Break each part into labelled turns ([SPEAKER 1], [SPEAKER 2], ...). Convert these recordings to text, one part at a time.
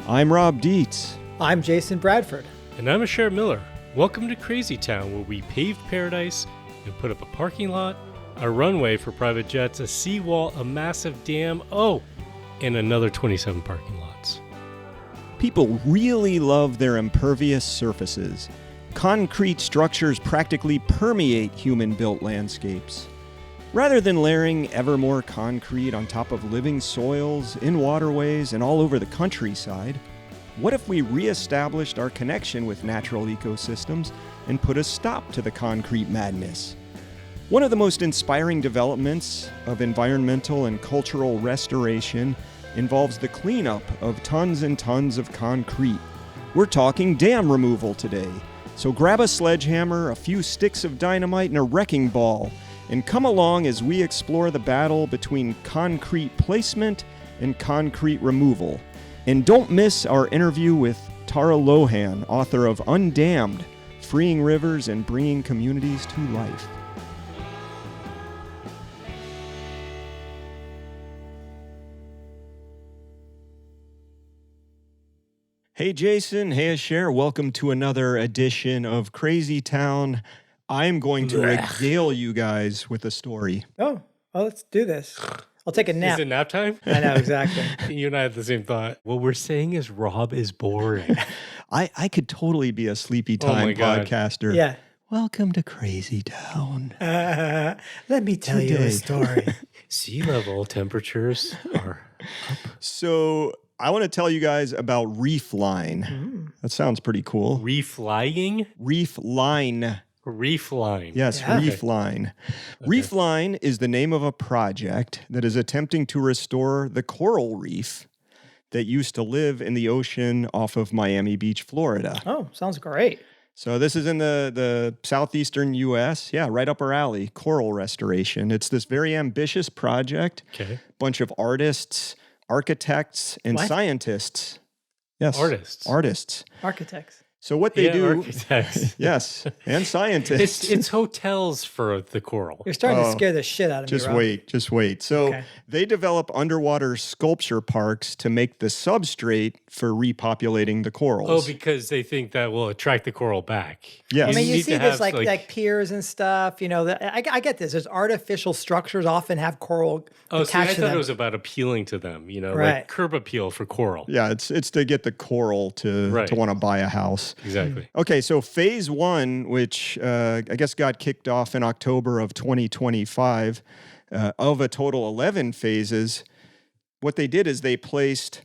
[SPEAKER 1] I'm Rob Dietz.
[SPEAKER 2] I'm Jason Bradford.
[SPEAKER 3] And I'm Asher Miller. Welcome to Crazy Town, where we paved paradise and put up a parking lot, a runway for private jets, a seawall, a massive dam, and another 27 parking lots.
[SPEAKER 1] People really love their impervious surfaces. Concrete structures practically permeate human-built landscapes. Rather than layering ever more concrete on top of living soils, in waterways, and all over the countryside, what if we reestablished our connection with natural ecosystems and put a stop to the concrete madness? One of the most inspiring developments of environmental and cultural restoration involves the cleanup of tons and tons of concrete. We're talking dam removal today. So grab a sledgehammer, a few sticks of dynamite, and a wrecking ball, and come along as we explore the battle between concrete placement and concrete removal. And don't miss our interview with Tara Lohan, author of Undammed, Freeing Rivers and Bringing Communities to Life. Hey Jason, hey Asher, welcome to another edition of Crazy Town. I'm going to regale you guys with a story.
[SPEAKER 2] Oh, let's do this. I'll take a nap.
[SPEAKER 3] Is it nap time?
[SPEAKER 2] I know, exactly.
[SPEAKER 3] You and I have the same thought. What we're saying is Rob is boring.
[SPEAKER 1] I could totally be a sleepy time podcaster.
[SPEAKER 2] Yeah.
[SPEAKER 1] Welcome to Crazy Town.
[SPEAKER 2] Let me tell you a story.
[SPEAKER 3] Sea level temperatures are up.
[SPEAKER 1] So I want to tell you guys about reef line. That sounds pretty cool.
[SPEAKER 3] Reef lying?
[SPEAKER 1] Reef line.
[SPEAKER 3] Reef line.
[SPEAKER 1] Yes,
[SPEAKER 2] Yeah.
[SPEAKER 1] Reef Line. Okay. Reef Line is the name of a project that is attempting to restore the coral reef that used to live in the ocean off of Miami Beach, Florida.
[SPEAKER 2] Oh, sounds great.
[SPEAKER 1] So this is in the southeastern U.S. Yeah, right up our alley, coral restoration. It's this very ambitious project.
[SPEAKER 3] Okay.
[SPEAKER 1] Bunch of artists, architects, and scientists. Yes. Artists.
[SPEAKER 2] Architects.
[SPEAKER 1] So what they do,
[SPEAKER 3] architects.
[SPEAKER 1] yes, and scientists.
[SPEAKER 3] It's hotels for the coral.
[SPEAKER 2] You're starting to scare the shit out of me, Rob.
[SPEAKER 1] Just wait. So they develop underwater sculpture parks to make the substrate for repopulating the corals.
[SPEAKER 3] Oh, because they think that will attract the coral back.
[SPEAKER 1] Yes.
[SPEAKER 2] I mean, you
[SPEAKER 3] need
[SPEAKER 2] see
[SPEAKER 3] to
[SPEAKER 2] this
[SPEAKER 3] have,
[SPEAKER 2] like piers and stuff. You know, I get this. There's artificial structures often have coral
[SPEAKER 3] Oh, see, I
[SPEAKER 2] attached to
[SPEAKER 3] thought
[SPEAKER 2] them.
[SPEAKER 3] it was about appealing to them, like
[SPEAKER 2] Right.
[SPEAKER 3] curb appeal for coral.
[SPEAKER 1] Yeah, it's to get the coral to want to buy a house.
[SPEAKER 3] Exactly.
[SPEAKER 1] Okay, so phase one, which I guess got kicked off in October of 2025, of a total 11 phases, what they did is they placed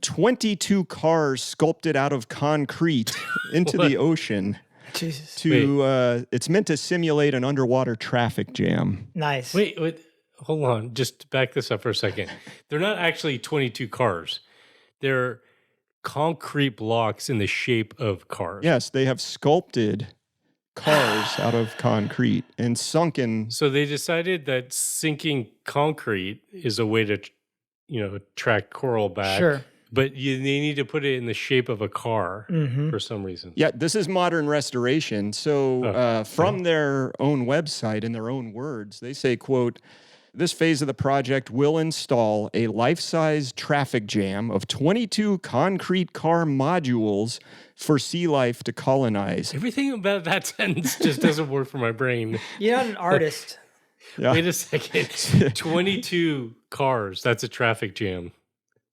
[SPEAKER 1] 22 cars sculpted out of concrete into the ocean.
[SPEAKER 2] Jesus.
[SPEAKER 1] It's meant to simulate an underwater traffic jam.
[SPEAKER 2] Nice.
[SPEAKER 3] Wait, hold on. Just back this up for a second. They're not actually 22 cars. They're concrete blocks in the shape of cars.
[SPEAKER 1] Yes, they have sculpted cars out of concrete and sunken.
[SPEAKER 3] So they decided that sinking concrete is a way to, attract coral back.
[SPEAKER 2] Sure.
[SPEAKER 3] But they need to put it in the shape of a car for some reason.
[SPEAKER 1] Yeah, this is modern restoration. So from their own website, in their own words, they say, quote, "This phase of the project will install a life-size traffic jam of 22 concrete car modules for sea life to colonize."
[SPEAKER 3] Everything about that sentence just doesn't work for my brain.
[SPEAKER 2] You're not an artist.
[SPEAKER 1] Yeah.
[SPEAKER 3] Wait a second. 22 cars. That's a traffic jam.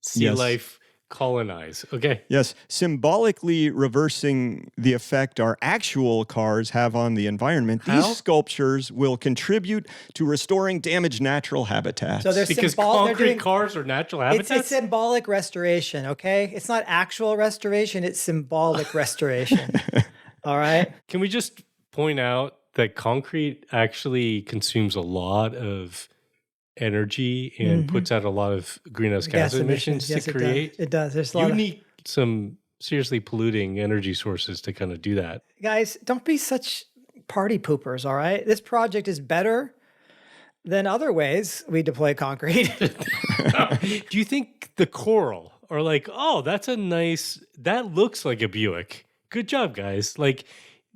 [SPEAKER 3] Sea life colonize. Okay.
[SPEAKER 1] Yes, symbolically reversing the effect our actual cars have on the environment.
[SPEAKER 3] How?
[SPEAKER 1] These sculptures will contribute to restoring damaged natural habitats.
[SPEAKER 2] So they're
[SPEAKER 3] Because
[SPEAKER 2] they're
[SPEAKER 3] concrete
[SPEAKER 2] doing,
[SPEAKER 3] cars are natural
[SPEAKER 2] it's
[SPEAKER 3] habitats?
[SPEAKER 2] symbolic restoration, okay? It's not actual restoration, it's symbolic restoration. All right?
[SPEAKER 3] Can we just point out that concrete actually consumes a lot of energy and puts out a lot of greenhouse gas emissions
[SPEAKER 2] Yes,
[SPEAKER 3] to create?
[SPEAKER 2] It does. There's a lot
[SPEAKER 3] You
[SPEAKER 2] of...
[SPEAKER 3] need some seriously polluting energy sources to kind of do that.
[SPEAKER 2] Guys, don't be such party poopers, all right? This project is better than other ways we deploy concrete.
[SPEAKER 3] Do you think the coral are like, oh, that looks like a Buick. Good job, guys. Like,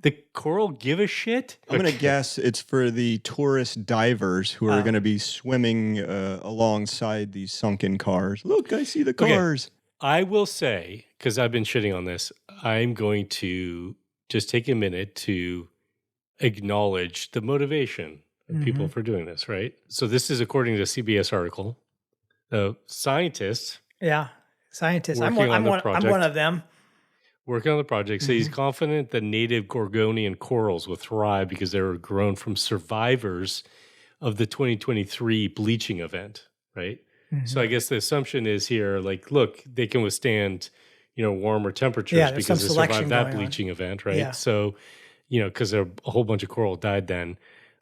[SPEAKER 3] the coral give a shit?
[SPEAKER 1] I'm going to guess it's for the tourist divers who are going to be swimming alongside these sunken cars. Look, I see the cars.
[SPEAKER 3] I will say, because I've been shitting on this, I'm going to just take a minute to acknowledge the motivation of people for doing this, right? So this is according to a CBS article. Scientists
[SPEAKER 2] Yeah, scientists. I'm
[SPEAKER 3] Working
[SPEAKER 2] one.
[SPEAKER 3] on the
[SPEAKER 2] I'm
[SPEAKER 3] project.
[SPEAKER 2] one of them.
[SPEAKER 3] working on the project say he's confident that native Gorgonian corals will thrive because they were grown from survivors of the 2023 bleaching event, right? So I guess the assumption is here, like, look, they can withstand, warmer temperatures
[SPEAKER 2] Yeah, there's
[SPEAKER 3] because
[SPEAKER 2] some
[SPEAKER 3] they
[SPEAKER 2] selection
[SPEAKER 3] survived that
[SPEAKER 2] going on.
[SPEAKER 3] bleaching event, right?
[SPEAKER 2] Yeah.
[SPEAKER 3] So, because a whole bunch of coral died then.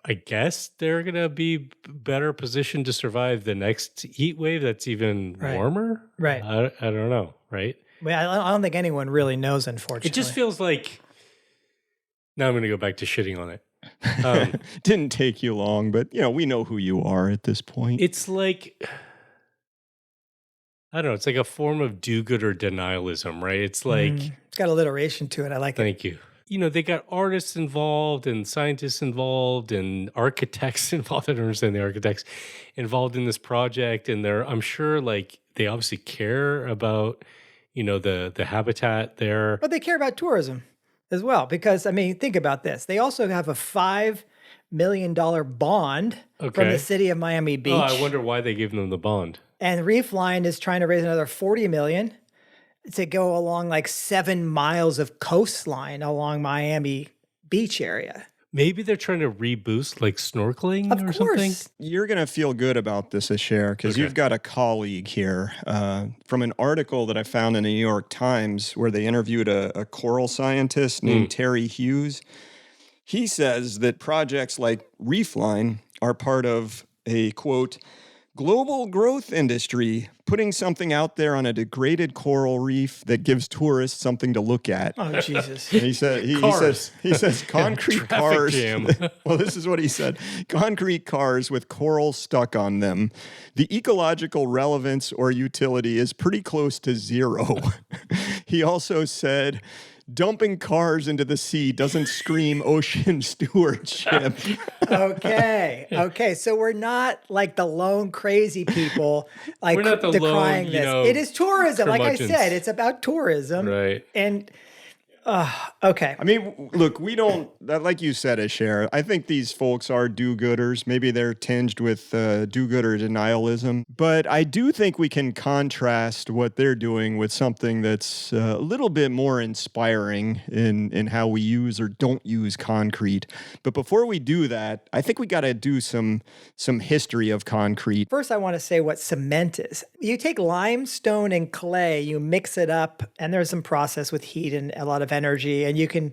[SPEAKER 3] I guess they're going to be better positioned to survive the next heat wave that's even
[SPEAKER 2] Right.
[SPEAKER 3] warmer.
[SPEAKER 2] Right.
[SPEAKER 3] I don't know, right?
[SPEAKER 2] Well, I don't think anyone really knows, unfortunately.
[SPEAKER 3] It just feels like, now I'm going to go back to shitting on it.
[SPEAKER 1] Didn't take you long, but we know who you are at this point.
[SPEAKER 3] It's like, I don't know, it's like a form of do-gooder denialism, right? It's like,
[SPEAKER 2] it's got alliteration to it. I like it.
[SPEAKER 3] thank you. They got artists involved and scientists involved and architects involved. I don't understand the architects involved in this project. And I'm sure like they obviously care about, the habitat there.
[SPEAKER 2] But they care about tourism as well, because think about this. They also have a $5 million bond from
[SPEAKER 3] Okay.
[SPEAKER 2] the city of Miami Beach.
[SPEAKER 3] Oh, I wonder why they gave them the bond.
[SPEAKER 2] And Reef Line is trying to raise another $40 million to go along like 7 miles of coastline along Miami Beach area.
[SPEAKER 3] Maybe they're trying to reboost like snorkeling
[SPEAKER 2] Of
[SPEAKER 3] or
[SPEAKER 2] course.
[SPEAKER 3] something.
[SPEAKER 1] You're going to feel good about this, Asher, because
[SPEAKER 3] Okay.
[SPEAKER 1] you've got a colleague here from an article that I found in the New York Times where they interviewed a coral scientist named Terry Hughes. He says that projects like Reefline are part of a, quote, global growth industry, putting something out there on a degraded coral reef that gives tourists something to look at.
[SPEAKER 2] Oh, Jesus.
[SPEAKER 1] He said, he says concrete
[SPEAKER 3] Traffic
[SPEAKER 1] cars.
[SPEAKER 3] jam.
[SPEAKER 1] Well, this is what he said. Concrete cars with coral stuck on them. The ecological relevance or utility is pretty close to zero. He also said, dumping cars into the sea doesn't scream ocean stewardship.
[SPEAKER 2] Okay. So we're not like the lone crazy people like
[SPEAKER 3] We're not the
[SPEAKER 2] decrying
[SPEAKER 3] lone,
[SPEAKER 2] this. It is tourism. Like I
[SPEAKER 3] curmudgeons.
[SPEAKER 2] said, it's about tourism.
[SPEAKER 3] Right.
[SPEAKER 2] And okay.
[SPEAKER 1] I mean, look, we don't, like you said, Asher, I think these folks are do-gooders. Maybe they're tinged with do-gooder denialism. But I do think we can contrast what they're doing with something that's a little bit more inspiring in how we use or don't use concrete. But before we do that, I think we got to do some history of concrete.
[SPEAKER 2] First, I want to say what cement is. You take limestone and clay, you mix it up, and there's some process with heat and a lot of energy, and you can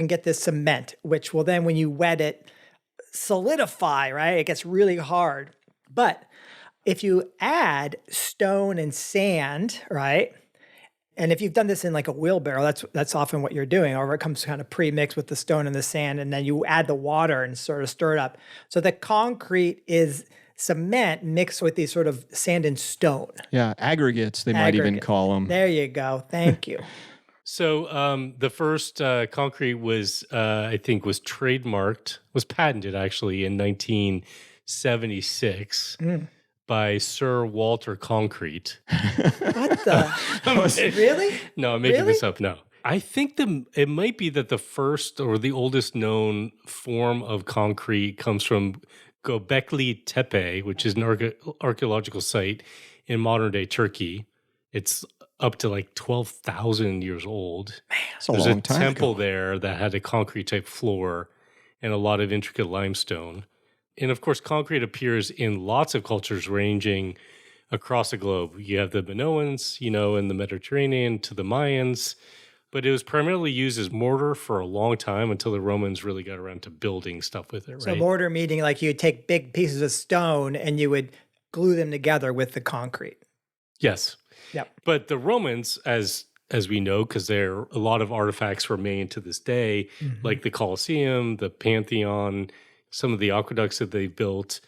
[SPEAKER 2] get this cement, which will then, when you wet it, solidify, right? It gets really hard. But if you add stone and sand, right? And if you've done this in like a wheelbarrow, that's often what you're doing, or it comes kind of pre-mixed with the stone and the sand, and then you add the water and sort of stir it up. So the concrete is cement mixed with these sort of sand and stone.
[SPEAKER 1] Yeah, aggregates, they might even
[SPEAKER 2] Aggregate.
[SPEAKER 1] call them.
[SPEAKER 2] There you go. Thank you.
[SPEAKER 3] So the first concrete was, I think, was patented actually in 1976 by Sir Walter Concrete.
[SPEAKER 2] What the? Really?
[SPEAKER 3] No, I'm making
[SPEAKER 2] Really?
[SPEAKER 3] this up. No. I think it might be that the first or the oldest known form of concrete comes from Göbekli Tepe, which is an archaeological site in modern day Turkey. It's up to like 12,000 years old.
[SPEAKER 1] It's a
[SPEAKER 3] There's
[SPEAKER 1] long
[SPEAKER 3] a
[SPEAKER 1] time
[SPEAKER 3] temple
[SPEAKER 1] ago.
[SPEAKER 3] there that had a concrete type floor and a lot of intricate limestone. And of course, concrete appears in lots of cultures ranging across the globe. You have the Minoans, in the Mediterranean, to the Mayans. But it was primarily used as mortar for a long time until the Romans really got around to building stuff with it, right?
[SPEAKER 2] So mortar meaning like you'd take big pieces of stone and you would glue them together with the concrete.
[SPEAKER 3] Yes.
[SPEAKER 2] Yep.
[SPEAKER 3] But the Romans, as we know, because there are a lot of artifacts remain to this day, like the Colosseum, the Pantheon, some of the aqueducts that they built,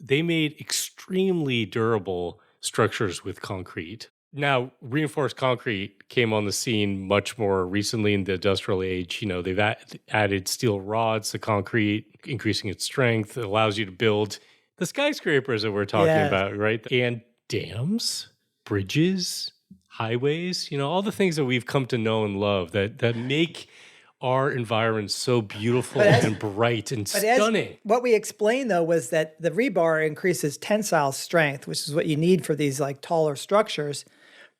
[SPEAKER 3] they made extremely durable structures with concrete. Now, reinforced concrete came on the scene much more recently in the industrial age. They've added steel rods to concrete, increasing its strength. It allows you to build the skyscrapers that we're talking
[SPEAKER 2] Yes.
[SPEAKER 3] about, right? And dams, bridges, highways, all the things that we've come to know and love that make our environment so beautiful and bright and stunning.
[SPEAKER 2] What we explained, though, was that the rebar increases tensile strength, which is what you need for these like taller structures.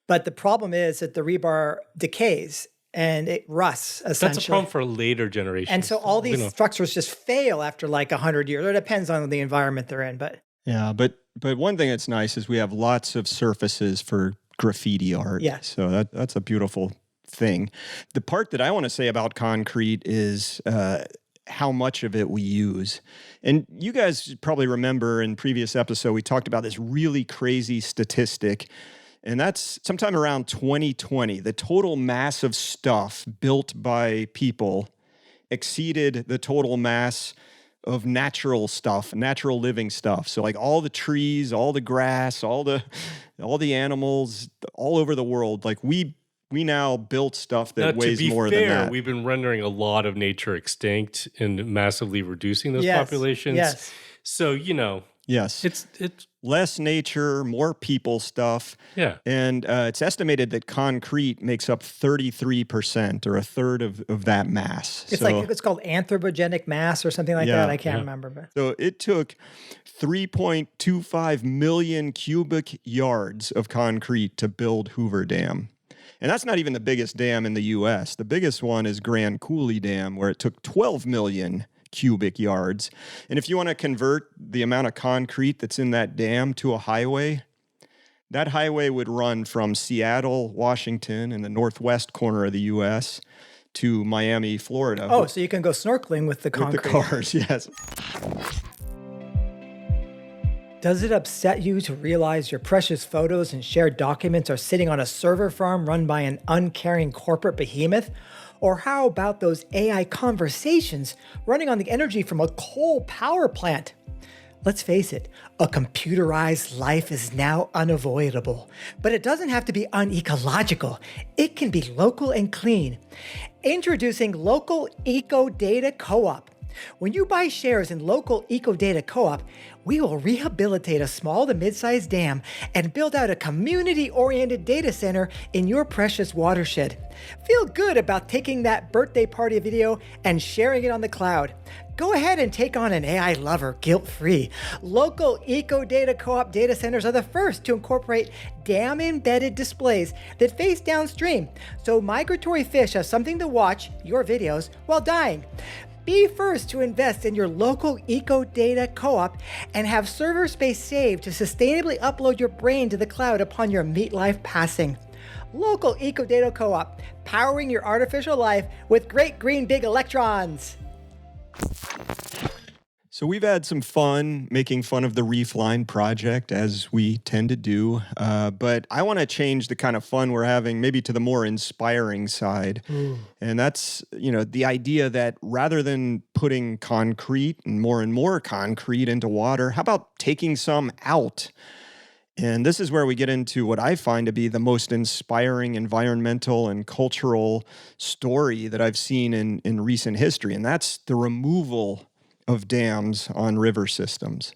[SPEAKER 2] But the problem is that the rebar decays and it rusts, essentially.
[SPEAKER 3] That's a problem for later generations.
[SPEAKER 2] And so all these structures just fail after like 100 years. It depends on the environment they're in. But
[SPEAKER 1] yeah, but one thing that's nice is we have lots of surfaces for graffiti art.
[SPEAKER 2] Yeah.
[SPEAKER 1] So that's a beautiful thing. The part that I want to say about concrete is how much of it we use. And you guys probably remember in previous episode, we talked about this really crazy statistic. And that's sometime around 2020, the total mass of stuff built by people exceeded the total mass of natural stuff, natural living stuff. So like all the trees, all the grass, all the animals all over the world, like we now built stuff that weighs more than that.
[SPEAKER 3] We've been rendering a lot of nature extinct and massively reducing those
[SPEAKER 2] Yes,
[SPEAKER 3] populations.
[SPEAKER 2] yes.
[SPEAKER 3] So,
[SPEAKER 1] Yes.
[SPEAKER 3] it's
[SPEAKER 1] Less nature, more people stuff.
[SPEAKER 3] Yeah.
[SPEAKER 1] And it's estimated that concrete makes up 33% or a third of that mass.
[SPEAKER 2] It's called anthropogenic mass or something like that. I can't remember. But
[SPEAKER 1] So it took 3.25 million cubic yards of concrete to build Hoover Dam. And that's not even the biggest dam in the U.S. The biggest one is Grand Coulee Dam, where it took 12 million cubic yards. And if you want to convert the amount of concrete that's in that dam to a highway, that highway would run from Seattle, Washington, in the northwest corner of the U.S., to Miami, Florida.
[SPEAKER 2] Oh, so you can go snorkeling with the concrete.
[SPEAKER 1] With the cars, yes.
[SPEAKER 2] Does it upset you to realize your precious photos and shared documents are sitting on a server farm run by an uncaring corporate behemoth? Or how about those AI conversations running on the energy from a coal power plant? Let's face it, a computerized life is now unavoidable, but it doesn't have to be unecological. It can be local and clean. Introducing Local Eco Data Co-op. When you buy shares in Local Eco Data Co-op, we will rehabilitate a small to mid-sized dam and build out a community-oriented data center in your precious watershed. Feel good about taking that birthday party video and sharing it on the cloud. Go ahead and take on an AI lover guilt-free. Local Eco Data Co-op data centers are the first to incorporate dam-embedded displays that face downstream, so migratory fish have something to watch your videos while dying. Be first to invest in your local Eco Data Co-op and have server space saved to sustainably upload your brain to the cloud upon your meat life passing. Local Eco Data Co-op, powering your artificial life with great green big electrons.
[SPEAKER 1] So we've had some fun making fun of the Reef Line project, as we tend to do. But I want to change the kind of fun we're having maybe to the more inspiring side. And that's, the idea that rather than putting concrete and more concrete into water, how about taking some out? And this is where we get into what I find to be the most inspiring environmental and cultural story that I've seen in recent history. And that's the removal of dams on river systems.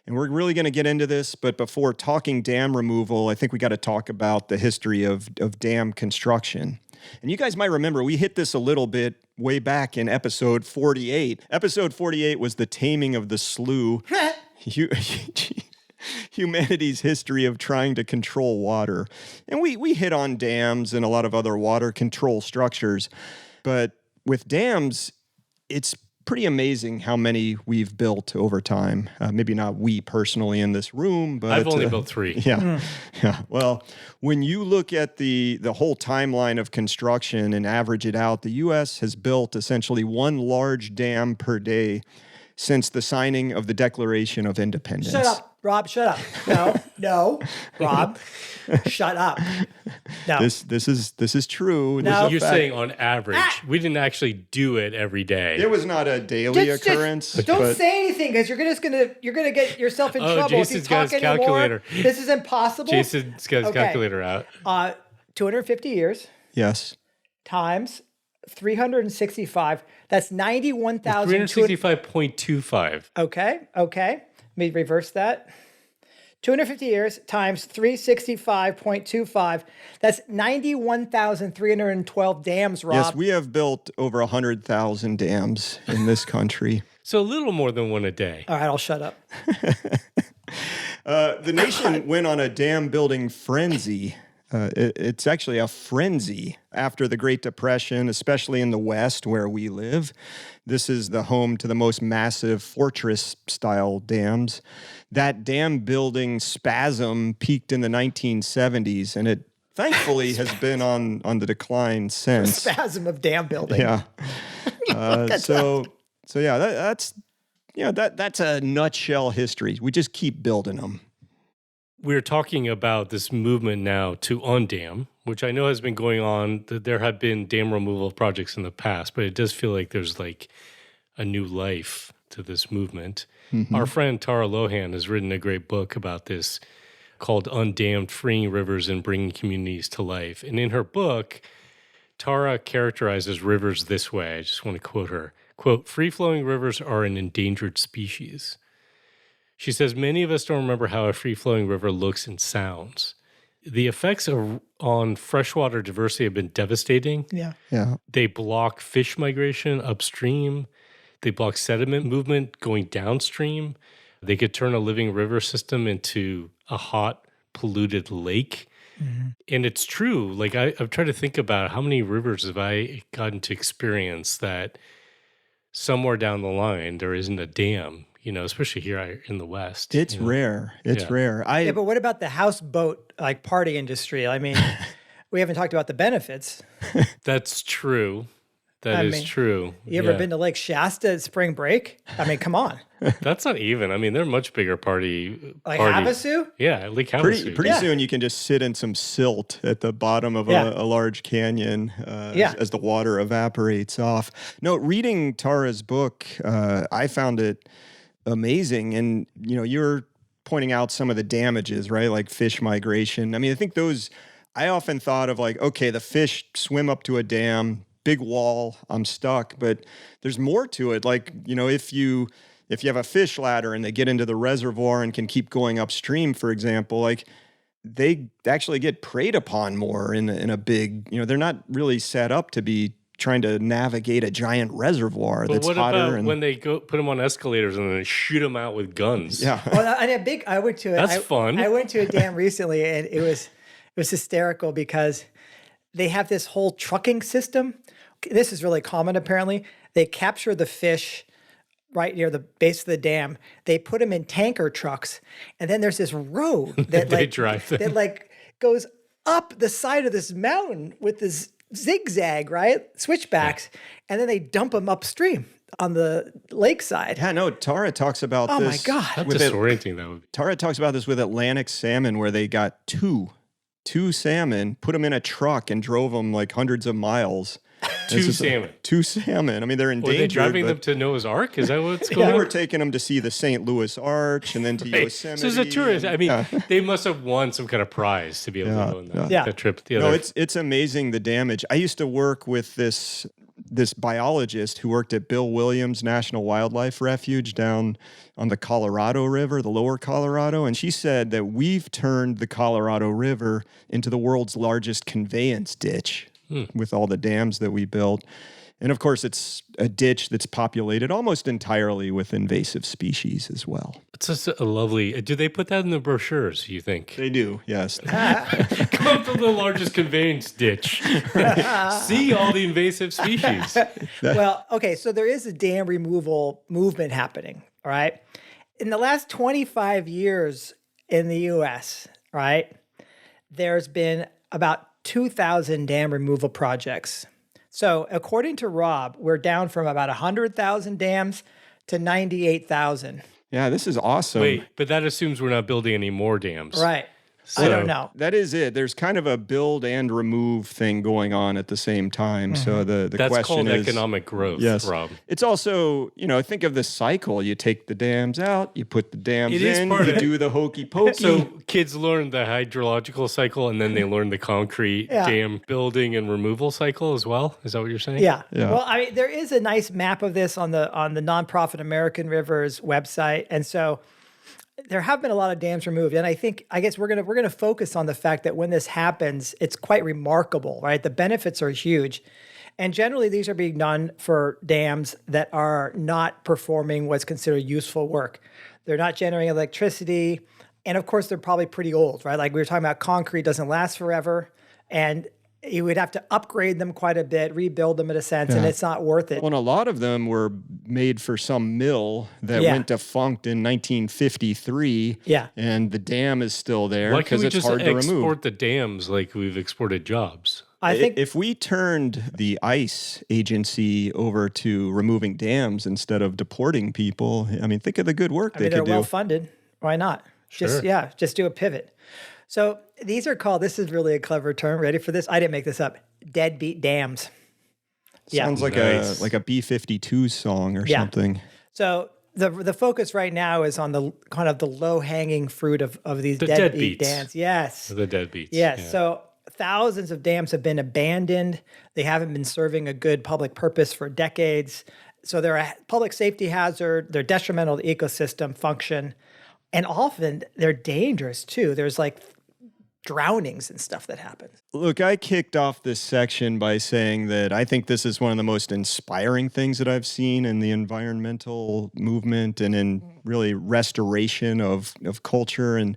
[SPEAKER 1] And we're really going to get into this, but before talking dam removal, I think we got to talk about the history of dam construction. And you guys might remember, we hit this a little bit way back in episode 48. Episode 48 was the taming of the slough. Humanity's history of trying to control water. And we hit on dams and a lot of other water control structures. But with dams, it's pretty amazing how many we've built over time. Maybe not we personally in this room, but
[SPEAKER 3] I've only built 3.
[SPEAKER 1] Yeah. Well, when you look at the whole timeline of construction and average it out, the U.S. has built essentially one large dam per day since the signing of the Declaration of Independence.
[SPEAKER 2] Shut up, Rob, shut up. No, Rob, shut up. No.
[SPEAKER 1] This is true.
[SPEAKER 2] No.
[SPEAKER 3] You're saying on average. We didn't actually do it every day.
[SPEAKER 1] It was not a daily occurrence.
[SPEAKER 2] Don't say anything, because you're gonna get yourself in trouble
[SPEAKER 3] Jason's
[SPEAKER 2] if you talk
[SPEAKER 3] got his
[SPEAKER 2] anymore.
[SPEAKER 3] calculator.
[SPEAKER 2] This is impossible.
[SPEAKER 3] Jason's got his calculator out.
[SPEAKER 2] 250 years
[SPEAKER 1] Yes.
[SPEAKER 2] times 365. That's 91,000.
[SPEAKER 3] 365.25.
[SPEAKER 2] Okay. Let me reverse that. 250 years times 365.25. That's 91,312 dams, Rob.
[SPEAKER 1] Yes, we have built over 100,000 dams in this country.
[SPEAKER 3] So a little more than one a day.
[SPEAKER 2] All right, I'll shut up.
[SPEAKER 1] The nation went on a dam building frenzy. It's actually a frenzy after the Great Depression, especially in the West where we live. This is the home to the most massive fortress-style dams. That dam building spasm peaked in the 1970s, and it thankfully has been on the decline since.
[SPEAKER 2] Spasm of dam building.
[SPEAKER 1] Yeah. That's a nutshell history. We just keep building them.
[SPEAKER 3] We're talking about this movement now to undam, which I know has been going on. There have been dam removal projects in the past, but it does feel like there's like a new life to this movement. Mm-hmm. Our friend Tara Lohan has written a great book about this called Undammed, Freeing Rivers and Bringing Communities to Life. And in her book, Tara characterizes rivers this way. I just want to quote her. Quote, "Free-flowing rivers are an endangered species." She says, many of us don't remember how a free-flowing river looks and sounds. The effects on freshwater diversity have been devastating.
[SPEAKER 2] Yeah.
[SPEAKER 3] They block fish migration upstream. They block sediment movement going downstream. They could turn a living river system into a hot, polluted lake. Mm-hmm. And it's true. Like I've tried to think about how many rivers have I gotten to experience that somewhere down the line there isn't a dam. You know, especially here in the West.
[SPEAKER 1] It's rare. It's rare.
[SPEAKER 2] But what about the houseboat like party industry? I mean, we haven't talked about the benefits.
[SPEAKER 3] That's true. That is true.
[SPEAKER 2] You ever been to Lake Shasta at spring break? I mean, come on.
[SPEAKER 3] That's not even. I mean, they're much bigger party.
[SPEAKER 2] Like Havasu?
[SPEAKER 3] Yeah, Lake Havasu.
[SPEAKER 1] Pretty soon you can just sit in some silt at the bottom of a large canyon as the water evaporates off. No, reading Tara's book, I found it amazing. And, you know, you're pointing out some of the damages, right? Like fish migration. I mean, I think I often thought of like, okay, the fish swim up to a dam, big wall, I'm stuck. But there's more to it. Like, you know, if you have a fish ladder and they get into the reservoir and can keep going upstream, for example, like they actually get preyed upon more in a big, you know, they're not really set up to be trying to navigate a giant reservoir that's hotter.
[SPEAKER 3] What about when they go put them on escalators and then shoot them out with guns?
[SPEAKER 1] Yeah.
[SPEAKER 2] Well, I went to
[SPEAKER 3] That's fun.
[SPEAKER 2] I went to a dam recently, and it was hysterical because they have this whole trucking system. This is really common, apparently. They capture the fish right near the base of the dam. They put them in tanker trucks, and then there's this road that
[SPEAKER 3] they drive them.
[SPEAKER 2] that goes up the side of this mountain with this zigzag, right? Switchbacks. Yeah. And then they dump them upstream on the lakeside.
[SPEAKER 1] Yeah, no, Tara talks about this.
[SPEAKER 2] Oh my God.
[SPEAKER 3] How disorienting that would be.
[SPEAKER 1] Tara talks about this with Atlantic salmon, where they got two salmon, put them in a truck and drove them like hundreds of miles.
[SPEAKER 3] Two salmon.
[SPEAKER 1] I mean, they're endangered.
[SPEAKER 3] Were they driving them to Noah's Ark? Is that what's going on?
[SPEAKER 1] They were taking them to see the St. Louis Arch and then to Yosemite.
[SPEAKER 3] So as a tourist, I mean, they must have won some kind of prize to be able to go on that trip.
[SPEAKER 1] No, it's amazing the damage. I used to work with this biologist who worked at Bill Williams National Wildlife Refuge down on the Colorado River, the lower Colorado, and she said that we've turned the Colorado River into the world's largest conveyance ditch. With all the dams that we built. And of course, it's a ditch that's populated almost entirely with invasive species as well.
[SPEAKER 3] It's just a lovely... Do they put that in the brochures, you think?
[SPEAKER 1] They do, yes.
[SPEAKER 3] Come up to the largest conveyance ditch. See all the invasive species.
[SPEAKER 2] Well, okay, so there is a dam removal movement happening, all right? In the last 25 years in the U.S., right, there's been about 2,000 dam removal projects. So according to Rob, we're down from about 100,000 dams to 98,000.
[SPEAKER 1] Yeah, this is awesome.
[SPEAKER 3] Wait, but that assumes we're not building any more dams.
[SPEAKER 2] Right. So, I don't know.
[SPEAKER 1] That is it. There's kind of a build and remove thing going on at the same time. Mm-hmm. So the
[SPEAKER 3] That's
[SPEAKER 1] question
[SPEAKER 3] called
[SPEAKER 1] is
[SPEAKER 3] economic growth,
[SPEAKER 1] yes.
[SPEAKER 3] Rob.
[SPEAKER 1] It's also, you know, think of the cycle. You take the dams out, you put the dams in, you do the hokey pokey.
[SPEAKER 3] So kids learn the hydrological cycle and then they learn the concrete dam building and removal cycle as well. Is that what you're saying?
[SPEAKER 2] Yeah. Well, I mean, there is a nice map of this on the nonprofit American Rivers website. And so there have been a lot of dams removed, and I guess we're gonna focus on the fact that when this happens, it's quite remarkable, right? The benefits are huge, and generally these are being done for dams that are not performing what's considered useful work. They're not generating electricity, and of course they're probably pretty old, right? Like we were talking about, concrete doesn't last forever, and you would have to upgrade them quite a bit, rebuild them in a sense, and it's not worth it.
[SPEAKER 1] Well, and a lot of them were made for some mill that went defunct in 1953.
[SPEAKER 2] Yeah.
[SPEAKER 1] And the dam is still there
[SPEAKER 3] Why can't
[SPEAKER 1] because
[SPEAKER 3] we
[SPEAKER 1] it's
[SPEAKER 3] just
[SPEAKER 1] hard to remove.
[SPEAKER 3] export the dams like we've exported jobs?
[SPEAKER 2] I think
[SPEAKER 1] If we turned the ICE agency over to removing dams instead of deporting people, I mean, think of the good work they
[SPEAKER 2] they're
[SPEAKER 1] could do.
[SPEAKER 2] well funded. Why not?
[SPEAKER 3] Sure.
[SPEAKER 2] Just do a pivot. So these are called, this is really a clever term. Ready for this? I didn't make this up. Deadbeat dams.
[SPEAKER 1] Sounds like
[SPEAKER 3] Nice.
[SPEAKER 1] a B-52 song or something.
[SPEAKER 2] So the focus right now is on the kind of the low hanging fruit of these
[SPEAKER 3] The
[SPEAKER 2] deadbeat
[SPEAKER 3] deadbeats.
[SPEAKER 2] dams. Yes.
[SPEAKER 3] The deadbeats.
[SPEAKER 2] Yes.
[SPEAKER 3] Yeah.
[SPEAKER 2] So thousands of dams have been abandoned. They haven't been serving a good public purpose for decades. So they're a public safety hazard. They're detrimental to ecosystem function. And often they're dangerous too. There's like drownings and stuff that happen.
[SPEAKER 1] Look, I kicked off this section by saying that I think this is one of the most inspiring things that I've seen in the environmental movement and in really restoration of culture. And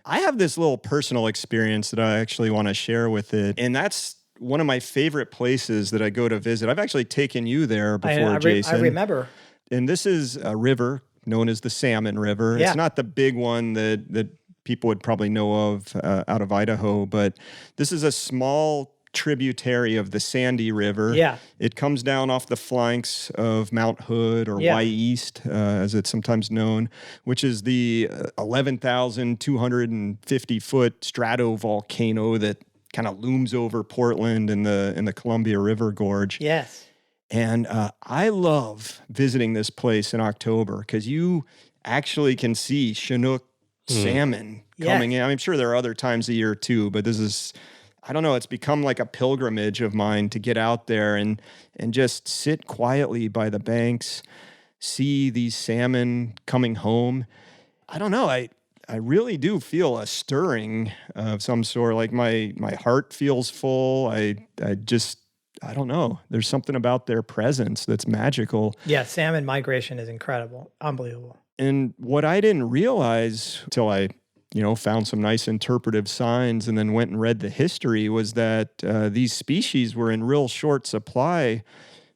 [SPEAKER 1] I have this little personal experience that I actually want to share with it. And that's one of my favorite places that I go to visit. I've actually taken you there before, Jason.
[SPEAKER 2] I remember.
[SPEAKER 1] And this is a river known as the Salmon River.
[SPEAKER 2] Yeah.
[SPEAKER 1] It's not the big one that people would probably know of out of Idaho, but this is a small tributary of the Sandy River.
[SPEAKER 2] Yeah.
[SPEAKER 1] It comes down off the flanks of Mount Hood, or
[SPEAKER 2] Yeah.
[SPEAKER 1] Y East, as it's sometimes known, which is the 11,250-foot stratovolcano that kind of looms over Portland in the Columbia River Gorge.
[SPEAKER 2] Yes.
[SPEAKER 1] And I love visiting this place in October because you actually can see Chinook salmon coming in. I'm sure there are other times a year too, but this is, I don't know, it's become like a pilgrimage of mine to get out there and just sit quietly by the banks, see these salmon coming home. I don't know, I really do feel a stirring of some sort. Like my heart feels full. I don't know. There's something about their presence that's magical.
[SPEAKER 2] Yeah. Salmon migration is incredible. Unbelievable.
[SPEAKER 1] And what I didn't realize until I, found some nice interpretive signs and then went and read the history was that these species were in real short supply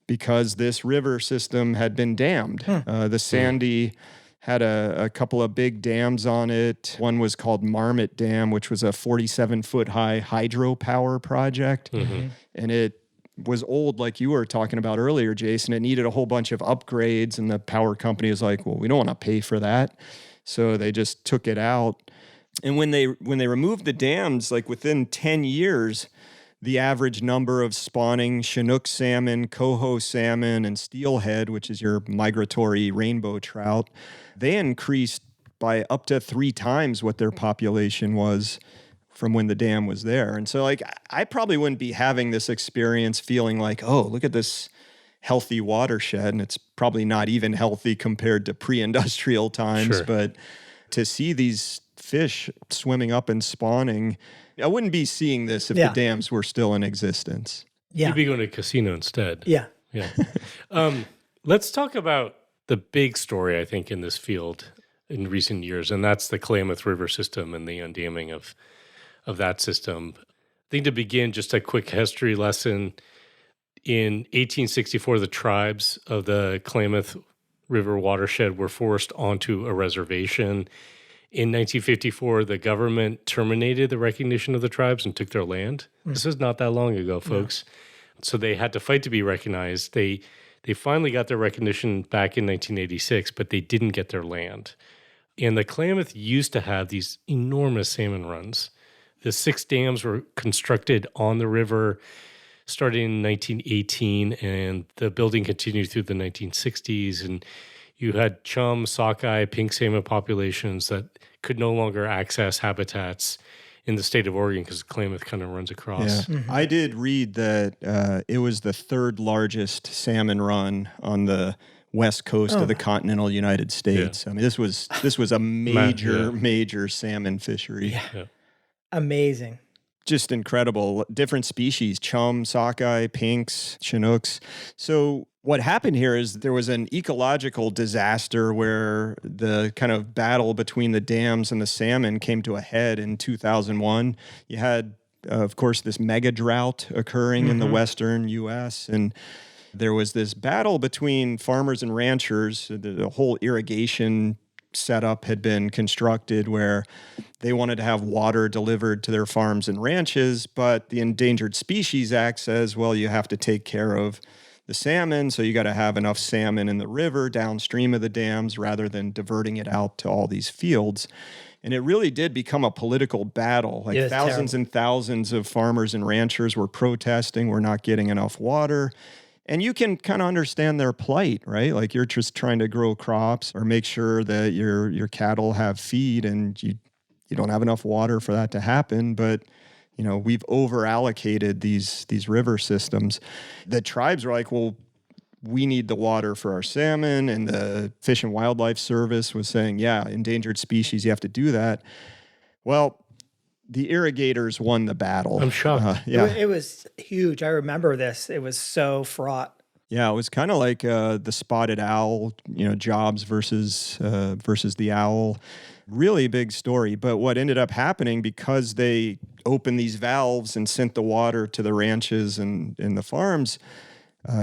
[SPEAKER 1] because this river system had been dammed. The Sandy had a couple of big dams on it. One was called Marmot Dam, which was a 47-foot high hydropower project. And it was old, like you were talking about earlier, Jason. It needed a whole bunch of upgrades, and the power company was like, well, we don't want to pay for that. So they just took it out. And when they removed the dams, like within 10 years, the average number of spawning Chinook salmon, coho salmon, and steelhead, which is your migratory rainbow trout, they increased by up to 3 times what their population was from when the dam was there. And so, like, I probably wouldn't be having this experience feeling like, oh, look at this healthy watershed. And it's probably not even healthy compared to pre-industrial times.
[SPEAKER 3] Sure.
[SPEAKER 1] But to see these fish swimming up and spawning, I wouldn't be seeing this if the dams were still in existence.
[SPEAKER 2] Yeah.
[SPEAKER 3] You'd be going to a casino instead.
[SPEAKER 2] Yeah.
[SPEAKER 3] Yeah. Let's talk about the big story, I think, in this field in recent years, and that's the Klamath River system and the undamming of that system. I think to begin, just a quick history lesson. In 1864, the tribes of the Klamath River watershed were forced onto a reservation. In 1954, the government terminated the recognition of the tribes and took their land. This is not that long ago, folks. So they had to fight to be recognized. They finally got their recognition back in 1986, but they didn't get their land. And the Klamath used to have these enormous salmon runs. The 6 dams were constructed on the river starting in 1918, and the building continued through the 1960s. And you had chum, sockeye, pink salmon populations that could no longer access habitats in the state of Oregon because Klamath kind of runs across.
[SPEAKER 1] Yeah. I did read that it was the 3rd largest salmon run on the west coast of the continental United States. I mean, this was a major salmon fishery.
[SPEAKER 2] Yeah. Amazing.
[SPEAKER 1] Just incredible. Different species, chum, sockeye, pinks, chinooks. So what happened here is there was an ecological disaster where the kind of battle between the dams and the salmon came to a head in 2001. You had, of course, this mega drought occurring in the western U.S., and there was this battle between farmers and ranchers. The whole irrigation setup had been constructed where they wanted to have water delivered to their farms and ranches, but the Endangered Species Act says, well, you have to take care of the salmon, so you got to have enough salmon in the river downstream of the dams rather than diverting it out to all these fields. And it really did become a political battle. Like thousands and thousands of farmers and ranchers were protesting, we're not getting enough water. And you can kind of understand their plight, right? Like you're just trying to grow crops or make sure that your cattle have feed, and you don't have enough water for that to happen. But we've over allocated these river systems. The tribes were like, well, we need the water for our salmon, and the Fish and Wildlife Service was saying, yeah, endangered species, you have to do that. Well, the irrigators won the battle.
[SPEAKER 3] I'm shocked.
[SPEAKER 2] It was huge. I remember this. It was so fraught.
[SPEAKER 1] Yeah, it was kind of like the spotted owl, Jobs versus the owl. Really big story. But what ended up happening, because they opened these valves and sent the water to the ranches and the farms,